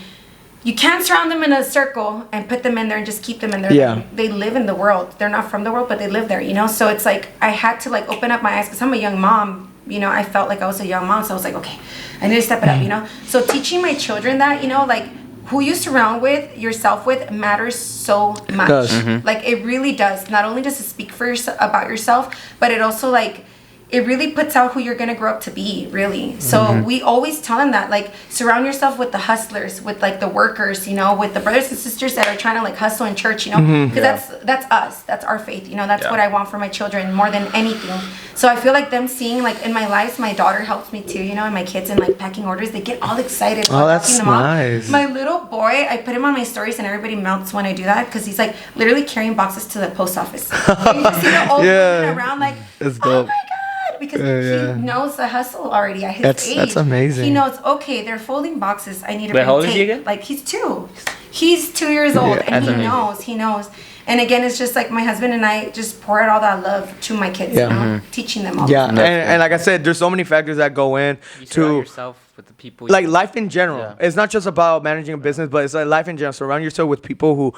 you can't surround them in a circle and put them in there and just keep them in there. Yeah. They live in the world. They're not from the world, but they live there, you know? So it's like I had to like open up my eyes because I'm a young mom. You know, I felt like I was a young mom. So I was like, okay, I need to step it up, you know? So teaching my children that, you know, like who you surround yourself with matters so much. It does. Like it really does. Not only does it speak about yourself, but it also like, it really puts out who you're going to grow up to be, really. So we always tell them that, like, surround yourself with the hustlers, with, like, the workers, you know, with the brothers and sisters that are trying to, like, hustle in church, you know, because that's us. That's our faith, you know. That's what I want for my children more than anything. So I feel like them seeing, like, in my life, my daughter helps me, too, you know, and my kids and, like, packing orders, they get all excited. Oh, that's them off. nice. My little boy, I put him on my stories, and everybody melts when I do that because he's, like, literally carrying boxes to the post office. And you just see the old women around, like, That's oh, dope. my God. Because he knows the hustle already at his age. That's amazing. He knows, okay, they're folding boxes. I need to Wait, how old is tape. he again? Like, he's 2. He's 2 years old, and he knows. And again, it's just like my husband and I just pour out all that love to my kids, you know, teaching them all. Yeah, and like I said, there's so many factors that go in You surround to yourself with the people. like life in general. It's not just about managing a business, but it's like life in general. Surround yourself with people who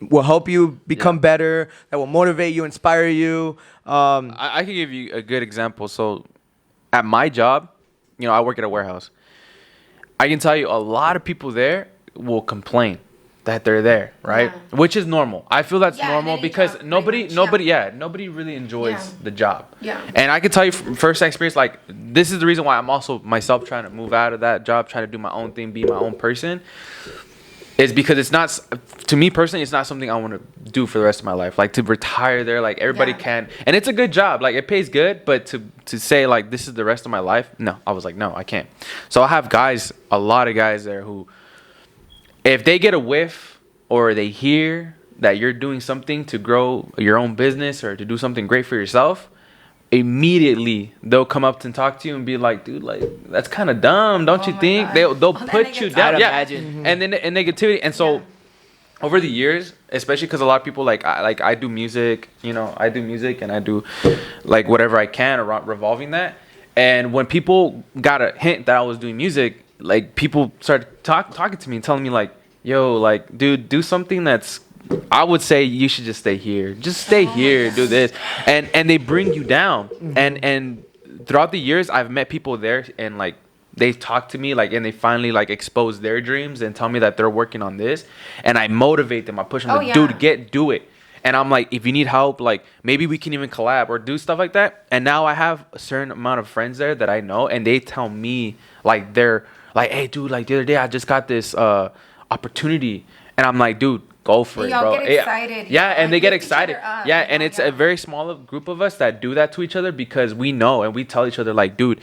will help you become better, that will motivate you, inspire you. I can give you a good example. So at my job, you know, I work at a warehouse. I can tell you a lot of people there will complain that they're there, right? Yeah. Which is normal. I feel that's normal any because job, nobody really enjoys Yeah. the job. Yeah. And I can tell you from first experience, like this is the reason why I'm also myself trying to move out of that job, trying to do my own thing, be my own person. Is because it's not, to me personally, it's not something I want to do for the rest of my life. Like to retire there, like everybody can, and it's a good job, like it pays good. But to say like this is the rest of my life, no, I was like, no, I can't. So I have a lot of guys there who, if they get a whiff or they hear that you're doing something to grow your own business or to do something great for yourself, immediately they'll come up and talk to you and be like, dude, like that's kind of dumb, don't you think? God. They'll put you down, Imagine. and then and negativity. And so over the years, especially because a lot of people I do music, you know, I do music and I do like whatever I can around revolving that. And when people got a hint that I was doing music, like people started talking to me and telling me like, yo, like dude, do something that's, I would say you should just stay here. Just stay here, do this. And they bring you down. And throughout the years I've met people there and like they talk to me like and they finally like expose their dreams and tell me that they're working on this. And I motivate them. I push them like, dude, do it. And I'm like, if you need help, like maybe we can even collab or do stuff like that. And now I have a certain amount of friends there that I know and they tell me like they're like, hey dude, like the other day I just got this opportunity. And I'm like, dude, go for it, bro. Get excited. Yeah, and like, they get lift each excited. other up, Yeah, you and know? it's a very small group of us that do that to each other because we know and we tell each other like, dude.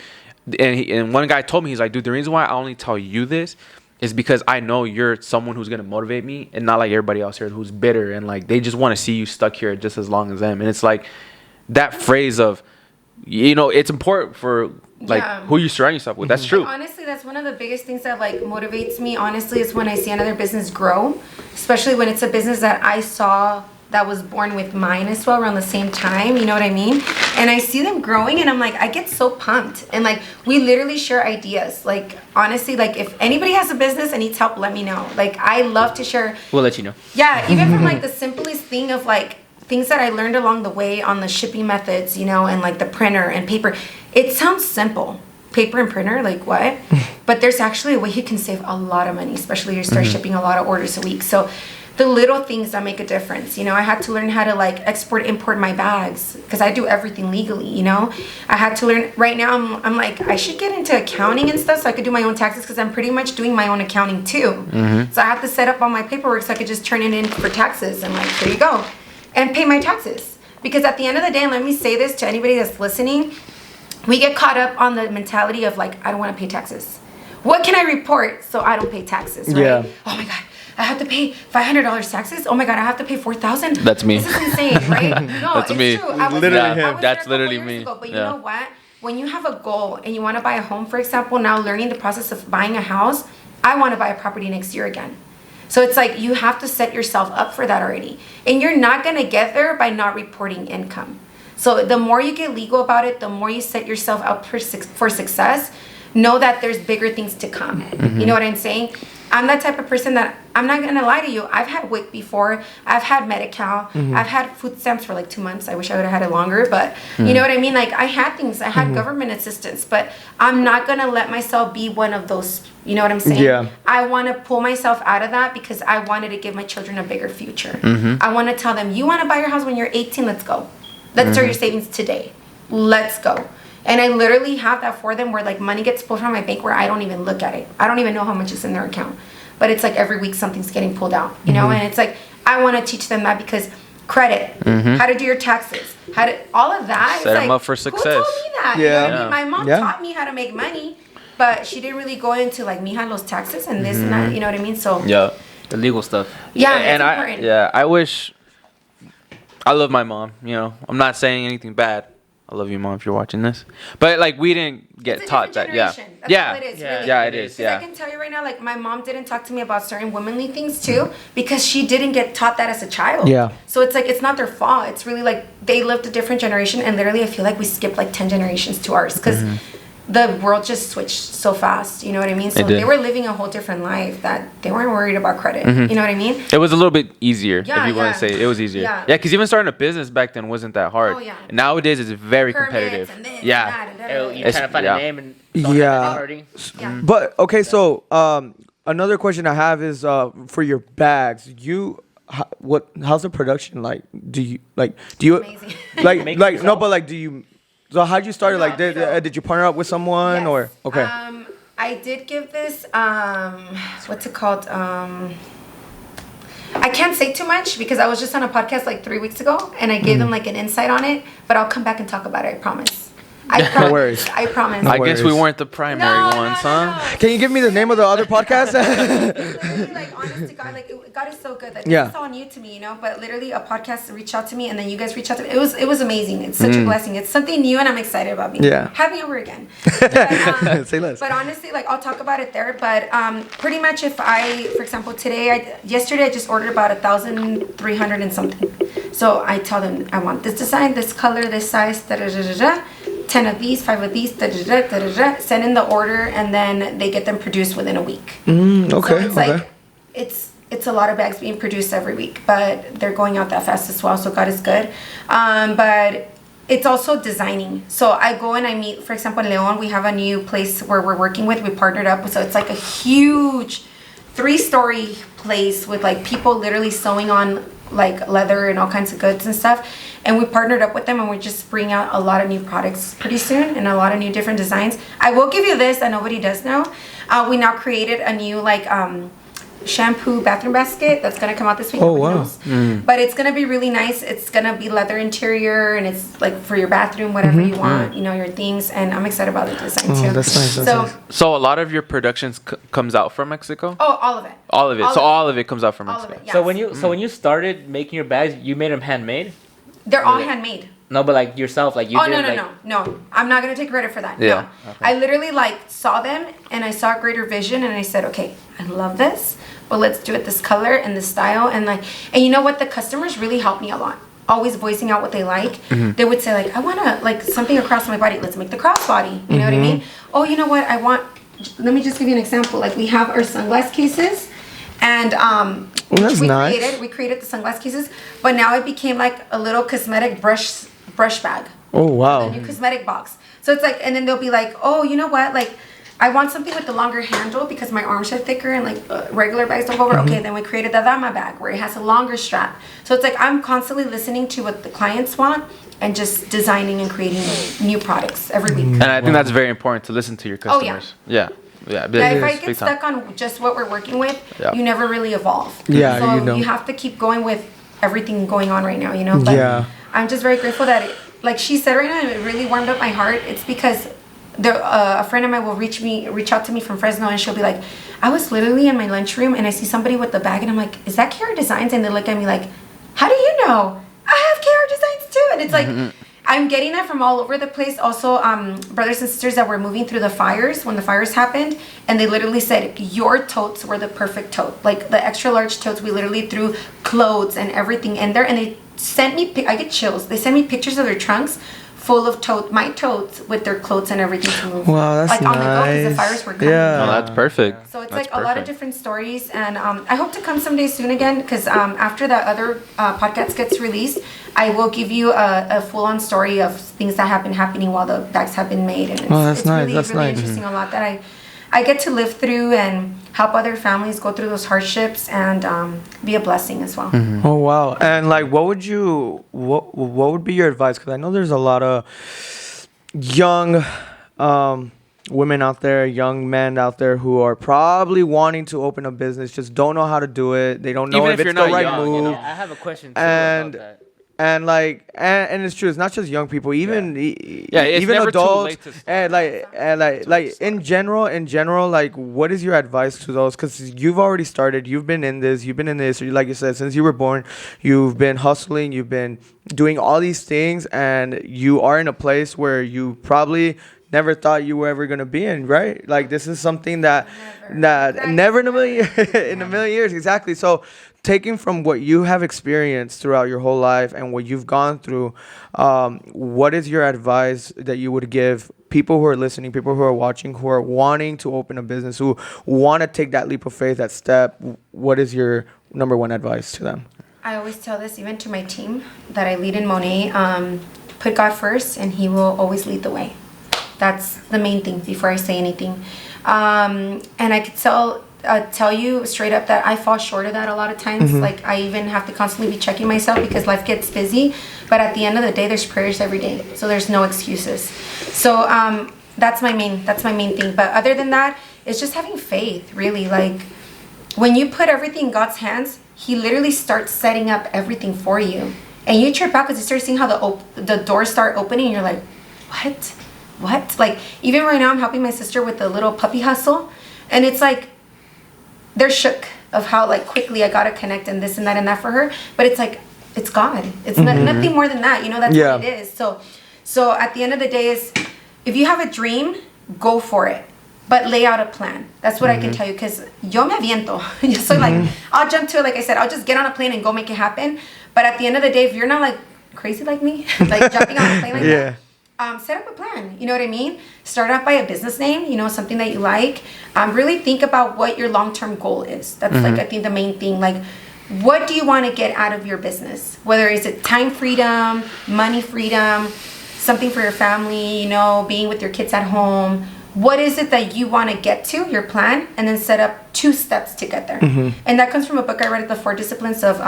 And one guy told me, he's like, dude, the reason why I only tell you this is because I know you're someone who's gonna motivate me and not like everybody else here who's bitter and like they just want to see you stuck here just as long as them. And it's like that phrase of, you know, it's important for like who you surround yourself with. That's true. And honestly, that's one of the biggest things that like motivates me. Honestly, is when I see another business grow, especially when it's a business that I saw that was born with mine as well around the same time. You know what I mean? And I see them growing, and I'm like, I get so pumped. And like, we literally share ideas. Like honestly, like if anybody has a business and needs help, let me know. Like I love to share. We'll let you know. Yeah, even from like the simplest thing of like things that I learned along the way on the shipping methods, you know, and like the printer and paper. It sounds simple, paper and printer, like what? But there's actually a way you can save a lot of money, especially if you start shipping a lot of orders a week. So the little things that make a difference. You know, I had to learn how to like import my bags because I do everything legally, you know. I had to learn. Right now I'm like, I should get into accounting and stuff so I could do my own taxes because I'm pretty much doing my own accounting too. So I have to set up all my paperwork so I could just turn it in for taxes and like, here you go, and pay my taxes. Because at the end of the day, and let me say this to anybody that's listening, we get caught up on the mentality of like, I don't want to pay taxes. What can I report so I don't pay taxes, right? Yeah. Oh my God, I have to pay $500 taxes. Oh my God, I have to pay $4,000. That's me. This is insane, right? No, That's it's me. true. I was Literally there- I him. was That's there a couple literally years me. ago, but you Yeah. know what? When you have a goal and you want to buy a home, for example, now learning the process of buying a house, I want to buy a property next year again. So it's like you have to set yourself up for that already. And you're not going to get there by not reporting income. So the more you get legal about it, the more you set yourself up for success. Know that there's bigger things to come. You know what I'm saying? I'm that type of person that I'm not going to lie to you. I've had WIC before. I've had Medi-Cal. I've had food stamps for like 2 months. I wish I would have had it longer, but you know what I mean? Like I had things. I had government assistance, but I'm not going to let myself be one of those, you know what I'm saying? Yeah. I want to pull myself out of that because I wanted to give my children a bigger future. I want to tell them, you want to buy your house when you're 18, let's go. Let's start your savings today. Let's go. And I literally have that for them where like money gets pulled from my bank where I don't even look at it. I don't even know how much is in their account. But it's like every week something's getting pulled out, you know? And it's like, I want to teach them that because credit, how to do your taxes, how to, all of that. Set it's them like, up for who success. told me that? Yeah. You know what I mean? My mom Yeah. taught me how to make money, but she didn't really go into like, mija, los taxes and this and that, you know what I mean? So, Yeah. The legal stuff. yeah, And it's important. I wish. I love my mom. You know, I'm not saying anything bad. I love you, Mom, if you're watching this. But like, we didn't get It's a taught that. different Yeah. generation. That's Yeah. all it is, Yeah. really. Yeah, it is. Because I Yeah. can tell you right now, like my mom didn't talk to me about certain womanly things too, because she didn't get taught that as a child. Yeah. So it's like it's not their fault. It's really like they lived a different generation, and literally I feel like we skipped like 10 generations to ours because the world just switched so fast. You know what I mean? So It did. they were living a whole different life that they weren't worried about credit. You know what I mean? It was a little bit easier, Yeah, if you want yeah. to say it. It was easier. Yeah. Yeah, because even starting a business back then wasn't that hard. Oh, yeah. Nowadays, it's very Permits competitive. and this Yeah. and that and da, da, Oh, da, you're da. trying to find yeah. a name and don't Yeah. have a name already. Yeah. But okay, so another question I have is for your bags. How's the production like? Do you Amazing. like no? But like, do you? So how'd you start? it? Like, so- did you partner up with someone Yes. or okay? I did give this what's it called? I can't say too much because I was just on a podcast like 3 weeks ago and I gave them like an insight on it, but I'll come back and talk about it, I promise. I promise. worries. I promise. No I guess we worries. weren't the primary ones, huh? Can you give me the name of the other podcast? Literally, like, honest to God, like, God is so good. Like, Yeah. this is all new to me, you know. But literally, a podcast reached out to me, and then you guys reached out to me. It was amazing. It's such a blessing. It's something new, and I'm excited about being. Yeah. Have me over again. But, Say less. But honestly, like, I'll talk about it there. But pretty much, if for example, yesterday I just ordered about 1,300 and something. So I tell them I want this design, this color, this size, da da da da da. 10 of these, 5 of these, da da da da da da. Send in the order, and then they get them produced within a week. Okay. So it's okay. like it's a lot of bags being produced every week, but they're going out that fast as well. So God is good. But it's also designing. So I go and I meet, for example, in Leon, we have a new place where we're working with. We partnered up, so it's like a huge 3-story place with like people literally sewing on like leather and all kinds of goods and stuff. And we partnered up with them, and we're just bringing out a lot of new products pretty soon and a lot of new different designs. I will give you this that nobody does know. We now created a new like shampoo bathroom basket that's gonna come out this week. Oh, Nobody wow. knows. But it's gonna be really nice. It's gonna be leather interior, and it's like for your bathroom, whatever you want, you know, your things. And I'm excited about the design too. That's nice. That's So nice. So a lot of your productions comes out from Mexico? all of it. All of it. So all of it comes out from All of Mexico. it. Yes. So when you started making your bags, you made them handmade? They're all handmade. No, but like yourself, like you Oh, did. no. I'm not gonna take credit for that. Yeah. No. I literally like saw them and I saw greater vision and I said, okay, I love this, but let's do it this color and this style and you know what? The customers really helped me a lot. Always voicing out what they like. They would say like, I wanna like something across my body. Let's make the crossbody. You know what I mean? Oh, you know what? Let me just give you an example. Like we have our sunglass cases and that's nice. we created the sunglass cases, but now it became like a little cosmetic brush bag. Oh wow. A new cosmetic box. So it's like, and then they'll be like, oh, you know what? Like, I want something with the longer handle because my arms are thicker and like regular bags don't go over. Okay, then we created the dama bag where it has a longer strap. So it's like I'm constantly listening to what the clients want and just designing and creating new products every week. And I think that's very important to listen to your customers. Yeah. If I get stuck on just what we're working with, you never really evolve. Yeah, so you have to keep going with everything going on right now, you know. But I'm just very grateful that, like she said right now, it really warmed up my heart. It's because a friend of mine will reach out to me from Fresno, and she'll be like, I was literally in my lunchroom and I see somebody with the bag, and I'm like, is that KR Designs? And they look at me like, how do you know? I have KR Designs too. And it's like, I'm getting that from all over the place. Also, brothers and sisters that were moving through the fires when the fires happened, and they literally said your totes were the perfect tote, like the extra large totes. We literally threw clothes and everything in there, and they sent me. I get chills. They sent me pictures of their trunks full of my totes with their clothes and everything to move. Wow, that's like nice. on the go because the fires were coming. Yeah, that's perfect. So it's like a lot of different stories, and I hope to come someday soon again because after that other podcast gets released, I will give you a full-on story of things that have been happening while the bags have been made, and that's it's nice. really, That's really nice. interesting. A lot that I get to live through and help other families go through those hardships and be a blessing as well. Oh wow! And like, what would be your advice? Because I know there's a lot of young women out there, young men out there who are probably wanting to open a business, just don't know how to do it. They don't know Even if if it's you're the not right young, move. I have a question too And- about that. And like, and it's true. It's not just young people. Even it's even never too adults. late to start. And like in general, like, what is your advice to those? Because you've already started. You've been in this. Like you said, since you were born, you've been hustling. You've been doing all these things, and you are in a place where you probably never thought you were ever gonna be in. Right? Like, this is something that never in a million years. Exactly. So, taking from what you have experienced throughout your whole life and what you've gone through, what is your advice that you would give people who are listening, people who are watching, who are wanting to open a business, who want to take that leap of faith, that step? What is your number one advice to them? I always tell this even to my team that I lead in Monet. Put God first, and He will always lead the way. That's the main thing before I say anything. And I could tell you straight up that I fall short of that a lot of times. Like, I even have to constantly be checking myself because life gets busy. But at the end of the day, there's prayers every day, so there's no excuses. So that's my main thing. But other than that, it's just having faith, really. Like, when you put everything in God's hands, He literally starts setting up everything for you, and you trip out because you start seeing how the doors start opening, and you're like, what? Like, even right now, I'm helping my sister with the little puppy hustle, and it's like, they're shook of how like quickly I got to connect and this and that for her. But it's like, it's God. It's nothing more than that. You know, that's what it is. So at the end of the day is, if you have a dream, go for it. But lay out a plan. That's what I can tell you. Because yo me aviento. So like, I'll jump to it. Like I said, I'll just get on a plane and go make it happen. But at the end of the day, if you're not like crazy like me, like jumping on a plane like that, set up a plan. You know what I mean? Start out by a business name, you know, something that you like. Really think about what your long-term goal is. That's like, I think, the main thing. Like, what do you want to get out of your business? Whether is it time freedom, money freedom, something for your family, you know, being with your kids at home. What is it that you want to get to, your plan, and then set up 2 steps to get there. And that comes from a book I read, The 4 Disciplines of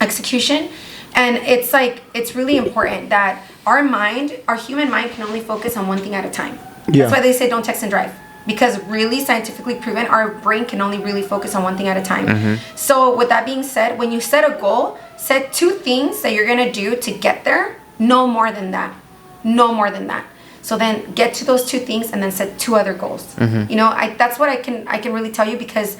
Execution. And it's like, it's really important that our human mind can only focus on one thing at a time. That's why they say don't text and drive. Because really scientifically proven, our brain can only really focus on one thing at a time. So with that being said, when you set a goal, set 2 things that you're going to do to get there. No more than that. So then get to those 2 things and then set 2 other goals. You know, that's what I can really tell you, because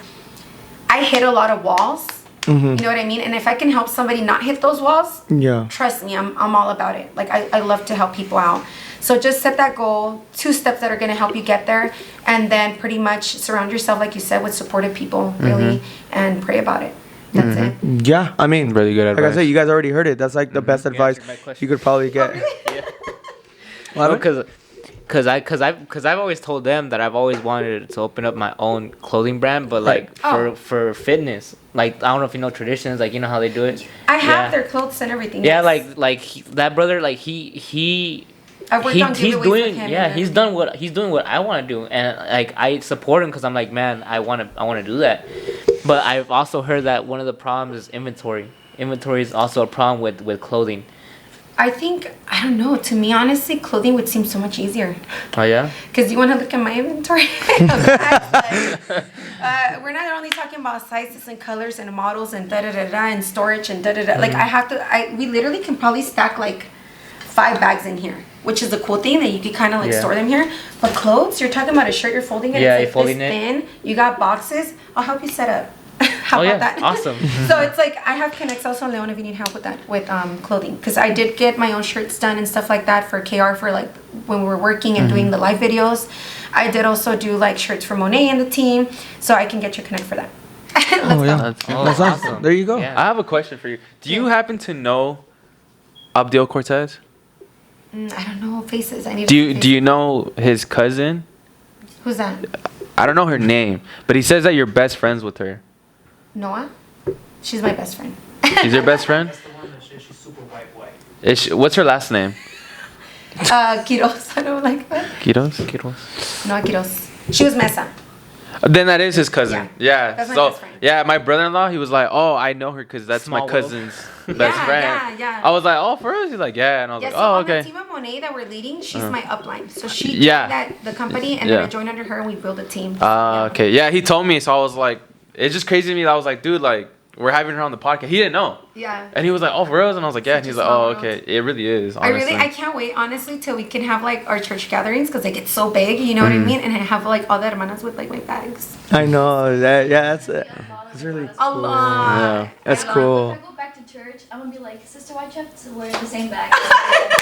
I hit a lot of walls. You know what I mean? And if I can help somebody not hit those walls, trust me, I'm all about it. Like, I love to help people out. So just set that goal, 2 steps that are going to help you get there, and then pretty much surround yourself, like you said, with supportive people, really, and pray about it. That's it. Yeah, I mean, really good advice. Like I said, you guys already heard it. That's like the best advice you could probably get. Because I've always told them that I've always wanted to open up my own clothing brand, but like for fitness, like, I don't know if you know Traditions, like, you know how they do it. I have their clothes and everything. Yeah, like that brother, like he I've worked on giveaways with him. Yeah, he's doing what I want to do, and like I support him because I'm like, man, I want to do that. But I've also heard that one of the problems is inventory. Inventory is also a problem with clothing. I think, I don't know, to me, honestly, clothing would seem so much easier. Oh, yeah? Because you want to look at my inventory. We're not only talking about sizes and colors and models and da-da-da-da and storage and da-da-da. Like, we literally can probably stack, like, 5 bags in here, which is the cool thing that you could kind of, like, store them here. But clothes, you're talking about a shirt, you're folding it. Yeah, it's you're folding this it. thin. You got boxes. I'll help you set up. How about that? Awesome. So it's like I have connects also on Leon if you need help with that, with clothing, because I did get my own shirts done and stuff like that for KR for like when we were working and doing the live videos. I did also do like shirts for Monet and the team, so I can get your connect for that. Let's go. That's awesome. There you go. I have a question for you. Do you happen to know Abdil Cortez? I don't know faces. I need. Do you know his cousin? Who's that? I don't know her name, but he says that you're best friends with her. Noah. She's my best friend. She's your best friend? That's the one that says she's super white. What's her last name? Quiroz. I don't like that. Quiroz? No, Quiroz. She was Mesa. Then that is his cousin. Yeah. That's my So best friend. yeah, my brother-in-law, he was like, "Oh, I know her because that's Small my world. cousin's best friend." Yeah. I was like, "Oh, for real?" He's like, "Yeah," and I was like, So "Oh, on the okay." team of Monet that we're leading, she's my upline. So she Yeah. joined the company, and Yeah. then I joined under her, and we built a team. Okay. Yeah, he told me, so I was like, it's just crazy to me. That I was like, dude, like we're having her on the podcast. He didn't know. Yeah. And he was like, "Oh, for real?" And I was like, "Yeah." And he's like, small "Oh, world. okay." It really is. Honestly. I can't wait, honestly, till we can have like our church gatherings because they get so big, you know what I mean? And I have like all the hermanas with like my bags. I know that. Yeah, that's it. It's really A lot. Yeah. That's If cool. I go back to church, I'm gonna be like, Sister, why'd you have to wear the same bag?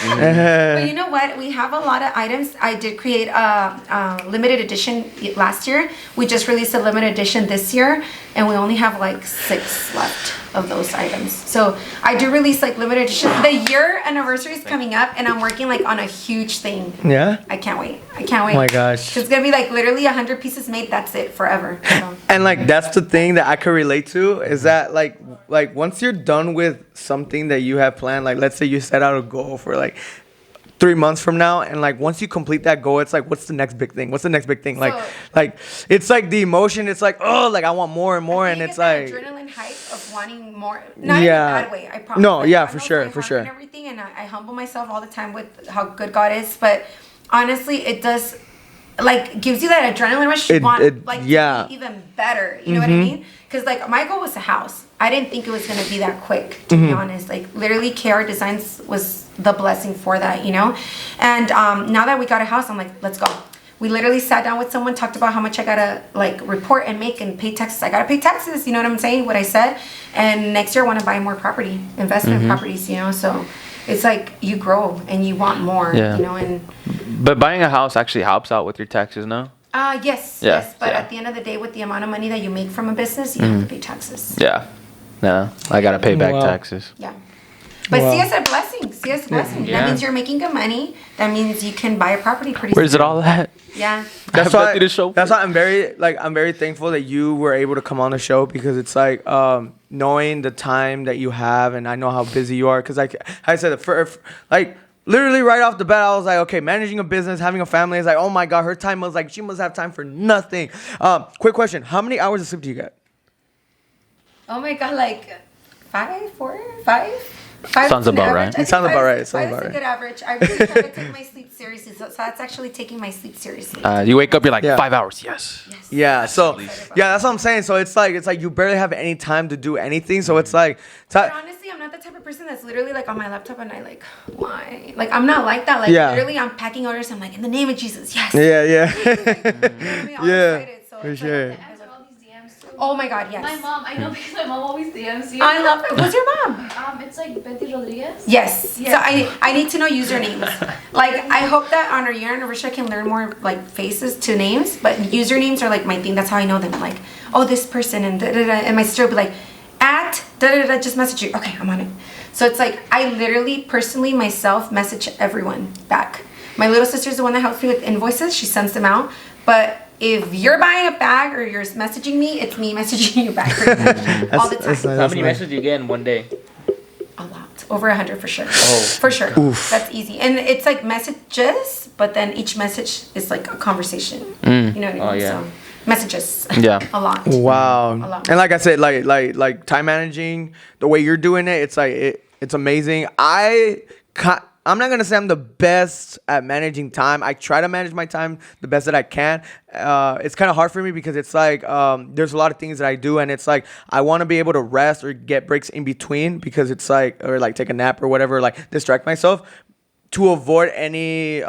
But you know what? We have a lot of items. I did create a limited edition last year. We just released a limited edition this year, and we only have like 6 left of those items. So I do release like limited edition. The year anniversary is coming up, and I'm working like on a huge thing. Yeah. I can't wait. I can't wait. Oh my gosh. It's gonna be like literally 100 pieces made. That's it forever. So. And like that's the thing that I could relate to is that like once you're done with something that you have planned, like let's say you set out a goal for like 3 months from now, and like once you complete that goal, it's like, what's the next big thing? What's the next big thing? Like it's like the emotion. It's like, oh, like I want more and more, and it's like adrenaline hype of wanting more. Not in a bad way, I promise. No, Like, yeah, I for know sure, my for heart sure. And everything, and I humble myself all the time with how good God is. But honestly, it does, like, gives you that adrenaline rush. You want, like, to be even better. You know what I mean? Because like my goal was a house. I didn't think it was gonna be that quick, to be honest. Like literally, KR Designs was the blessing for that, you know. And now that we got a house, I'm like, let's go. We literally sat down with someone, talked about how much I gotta like report and make and pay taxes. I gotta pay taxes, you know what I'm saying? What I said. And next year I want to buy more property, investment properties, you know. So it's like you grow and you want more, you know. And But buying a house actually helps out with your taxes, no? yes. But at the end of the day, with the amount of money that you make from a business, you have to pay taxes. Yeah. No, I gotta pay back Wow. taxes. Yeah. But see as a blessing. See as a blessing. Yeah. That means you're making good money. That means you can buy a property pretty Where's soon. it all at? Yeah. That's I have why, nothing to show that's for why I'm very thankful that you were able to come on the show, because it's like knowing the time that you have, and I know how busy you are, because like I said, like literally right off the bat, I was like, okay, managing a business, having a family is like, oh my God, her time was like, she must have time for nothing. Quick question, how many hours of sleep do you get? Oh my God, like 5, 4, 5? Sounds is an about average. right. I think Sounds about right. Five Sounds is about a right. good average. I really try to take my sleep seriously. So that's actually taking my sleep seriously. You wake up, you're like, Yeah. 5 hours. Yes. Yes. Yeah, so yeah, that's what I'm saying. So it's like you barely have any time to do anything. So it's like, But honestly, I'm not the type of person that's literally like on my laptop and I like, why? Like, I'm not like that. Like, Yeah. literally, I'm packing orders. I'm like, in the name of Jesus, yes. yeah. You know what I mean? I'm Yeah, excited, so for it's like, sure. I answer all these DMs too. oh my God, yes. My mom, I know because my mom always DMs you. I love it. What's your mom? It's like Betty Rodriguez. Yes. Yes. So I need to know usernames. Like I hope that on our year anniversary I can learn more like faces to names, but usernames are like my thing. That's how I know them. Like, oh, this person and da da da. And my sister will be like, at da da da. Just message you. Okay, I'm on it. So it's like I literally personally myself message everyone back. My little sister's the one that helps me with invoices. She sends them out. But if you're buying a bag or you're messaging me, it's me messaging you back pretty much all the time. That's How many nice. messages do you get in one day? A lot. over 100 for sure. For sure. Oof. That's easy. And it's like messages, but then each message is like a conversation. You know what I mean? So messages. Yeah. A lot. Wow. A lot. And like I said, like time managing, the way you're doing it, it's like it's amazing. I'm not gonna say I'm the best at managing time. I try to manage my time the best that I can. It's kind of hard for me because it's like there's a lot of things that I do, and it's like I want to be able to rest or get breaks in between because it's like, or like take a nap or whatever, like distract myself to avoid any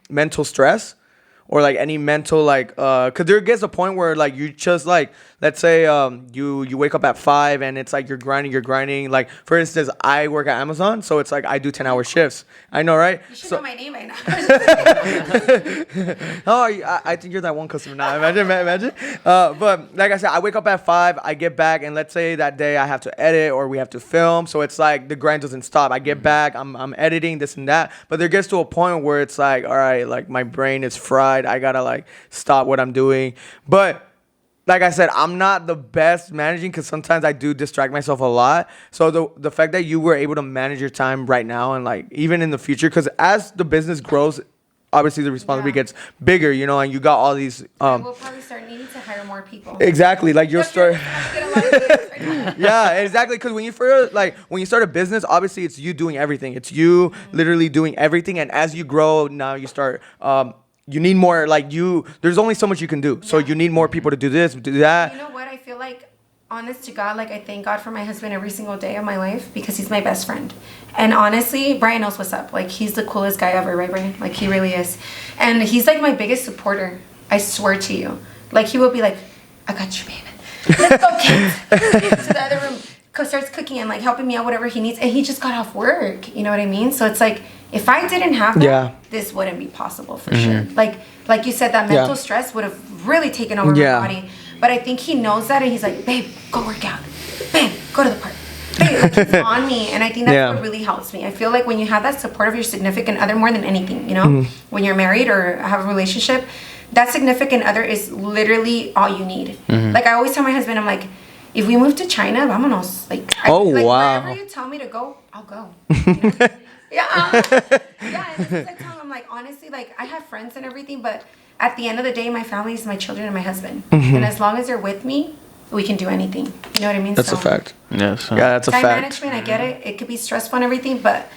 mental stress or like any mental like because there gets a point where like you just like, let's say you wake up at 5 and it's like you're grinding. Like for instance, I work at Amazon, so it's like I do 10-hour shifts. I know, right? You should know my name right now. Oh, I think you're that one customer now. Imagine. But like I said, I wake up at 5, I get back, and let's say that day I have to edit or we have to film, so it's like the grind doesn't stop. I get back, I'm editing this and that, but there gets to a point where it's like, all right, like my brain is fried. I gotta like stop what I'm doing. But like I said, I'm not the best managing because sometimes I do distract myself a lot. So the fact that you were able to manage your time right now and like even in the future, because as the business grows, obviously the responsibility gets bigger, you know, and you got all these. We'll probably start needing to hire more people. Exactly, like you'll start. Yeah, exactly. Because when you start a business, obviously it's you doing everything. It's you literally doing everything, and as you grow, now you start. You need more, like there's only so much you can do. So you need more people to do this, do that. You know what? I feel like, honest to God, like I thank God for my husband every single day of my life because he's my best friend. And honestly, Brian knows what's up. Like he's the coolest guy ever, right, Brian? Like he really is. And he's like my biggest supporter. I swear to you. Like he will be like, I got you, baby. Let's go, kids. To the other room. Starts cooking and like helping me out, whatever he needs. And he just got off work. You know what I mean? So it's like, if I didn't have that, this wouldn't be possible for sure. Like you said, that mental stress would have really taken over my body. But I think he knows that, and he's like, babe, go work out. Babe, go to the park. Babe, like he's on me, and I think that's what really helps me. I feel like when you have that support of your significant other more than anything, you know, when you're married or have a relationship, that significant other is literally all you need. Like I always tell my husband, I'm like, if we move to China, vámonos. Like, wherever you tell me to go, I'll go. You know? Yeah, and this is like telling him, like, honestly, like, I have friends and everything, but at the end of the day, my family is my children and my husband. And as long as they're with me, we can do anything. You know what I mean? That's a fact. Yes. Yeah, that's a fact. Time management, I get it. It could be stressful and everything, but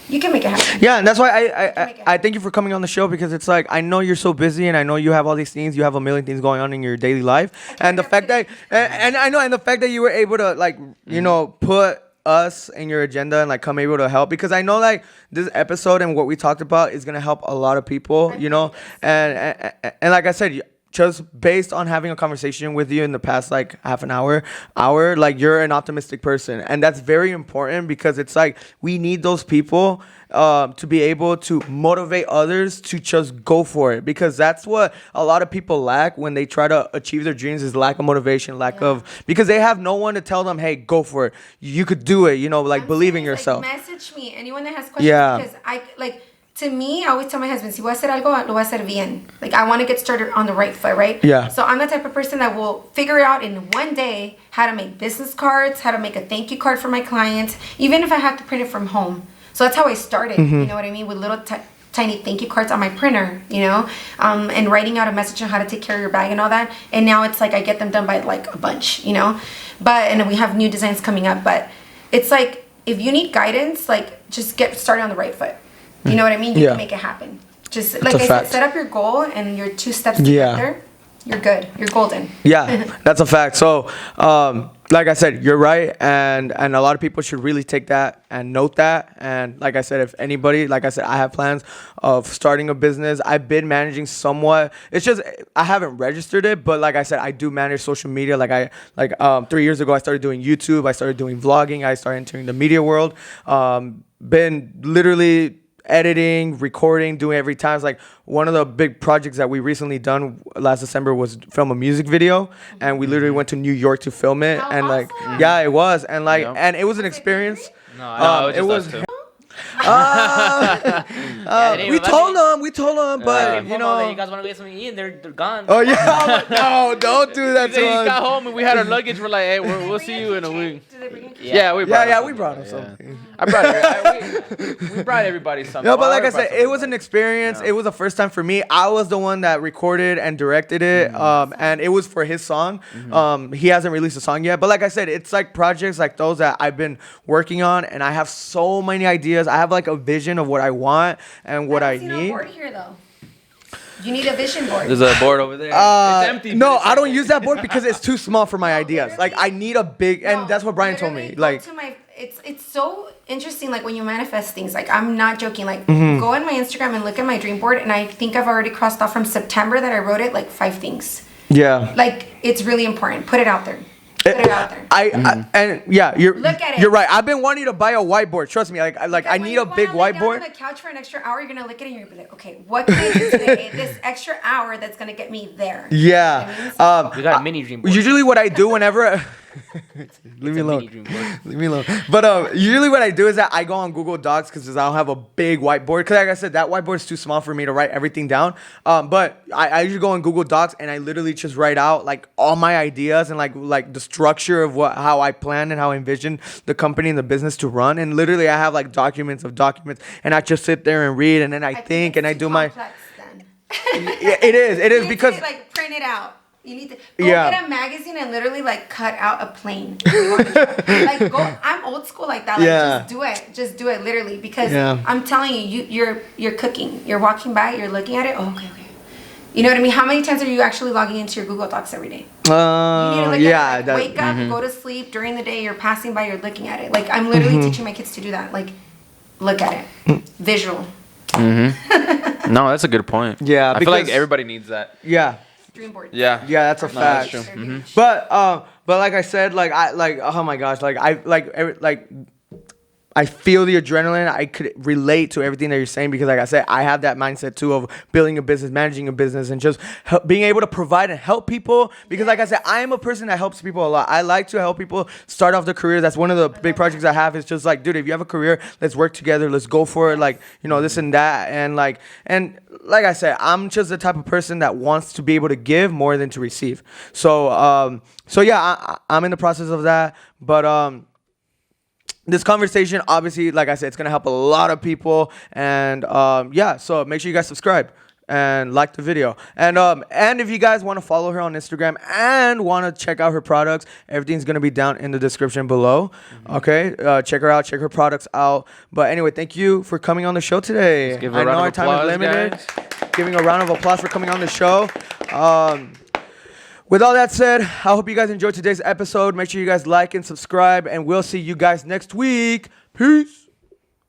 you can make it happen. Yeah, and that's why I thank you for coming on the show, because it's like, I know you're so busy and I know you have all these things, you have a million things going on in your daily life, and the fact that and I know, and the fact that you were able to like you know put us in your agenda and like come able to help, because I know like this episode and what we talked about is gonna help a lot of people, you know, and like I said, just based on having a conversation with you in the past like half an hour, like you're an optimistic person, and that's very important, because it's like we need those people to be able to motivate others to just go for it, because that's what a lot of people lack when they try to achieve their dreams, is lack of motivation, because they have no one to tell them, hey, go for it, you could do it, you know, like believe in yourself. Like, message me, anyone that has questions, because I like, to me, I always tell my husband, si voy a hacer algo, lo voy a hacer bien. Like, I want to get started on the right foot, right? Yeah. So I'm the type of person that will figure out in one day how to make business cards, how to make a thank you card for my clients, even if I have to print it from home. So that's how I started, you know what I mean? With little tiny thank you cards on my printer, you know? And writing out a message on how to take care of your bag and all that. And now it's like I get them done by like a bunch, you know? And we have new designs coming up. But it's like, if you need guidance, like, just get started on the right foot. You know what I mean? You can make it happen. Just like I said, set up your goal and your 2 steps to get there. You're good. You're golden. Yeah, that's a fact. So, like I said, you're right, and a lot of people should really take that and note that. And like I said, if anybody, like I said, I have plans of starting a business. I've been managing somewhat. It's just I haven't registered it, but like I said, I do manage social media. 3 years ago, I started doing YouTube. I started doing vlogging. I started entering the media world. Been literally editing, recording, doing every time. It's like one of the big projects that we recently done last December was film a music video, and we literally went to New York to film it. How and like awesome. yeah, it was, and like and it was an experience. No, it was. Too. We told them, but you know, you guys want to get something to eat, and they're gone. oh yeah, no, don't do that to He us. got home and we had our luggage. We're like, hey, we'll see you in a week. Do they bring you? Yeah, we brought We brought him something. We brought everybody something. No, but like I said, it was an experience. Yeah. It was the first time for me. I was the one that recorded and directed it, and it was for his song. He hasn't released a song yet, but like I said, it's like projects like those that I've been working on, and I have so many ideas. I have like a vision of what I want and what I need. Board here though. You need a vision board. There's a board over there. It's empty. No, I don't use that board because it's too small for my ideas. Like I need a big, and that's what Brian told me. Like it's so interesting. Like when you manifest things, like I'm not joking. Like go on my Instagram and look at my dream board, and I think I've already crossed off from September that I wrote it like 5 things. Yeah. Like it's really important. Put it out there. Put it out there. You're look at it. You're right. I've been wanting to buy a whiteboard. Trust me. I need a big whiteboard. On the couch for an extra hour, you're gonna look at it and you're gonna be like, okay, what can I do today? This extra hour that's gonna get me there. Yeah. You know we got a mini dream board. Usually, what I do whenever. Leave me alone. Leave me alone. But usually what I do is that I go on Google Docs because I don't have a big whiteboard. Because like I said, that whiteboard is too small for me to write everything down. But I usually go on Google Docs and I literally just write out like all my ideas and like the structure of how I plan and how I envision the company and the business to run. And literally I have like documents of documents, and I just sit there and read, and then I think and I do my. Yeah, it is because like print it out. You need to go get a magazine and literally like cut out a plane. Like I'm old school like that. Like just do it literally, because I'm telling you, you're cooking. You're walking by, you're looking at it. Oh, okay. You know what I mean? How many times are you actually logging into your Google Docs every day? You need to look at it. Like, wake up, go to sleep. During the day, you're passing by, you're looking at it. Like I'm literally teaching my kids to do that. Like look at it, visual. No, that's a good point. Yeah, I feel like everybody needs that. Yeah. Dream board. Yeah, that's a fact. That's true. But like I said, oh my gosh, I feel the adrenaline. I could relate to everything that you're saying, because like I said, I have that mindset too of building a business, managing a business, and just being able to provide and help people. Because like I said, I am a person that helps people a lot. I like to help people start off their career. That's one of the big projects I have. Is just like, dude, if you have a career, let's work together. Let's go for it. Like, this and that. And like I said, I'm just the type of person that wants to be able to give more than to receive. So yeah, I'm in the process of that. But this conversation, obviously, like I said, it's going to help a lot of people. And so make sure you guys subscribe and like the video. And if you guys want to follow her on Instagram and want to check out her products, everything's going to be down in the description below. Okay? Check her out. Check her products out. But anyway, thank you for coming on the show today. I know our time is limited. Guys. Giving a round of applause for coming on the show. With all that said, I hope you guys enjoyed today's episode. Make sure you guys like and subscribe, and we'll see you guys next week. Peace.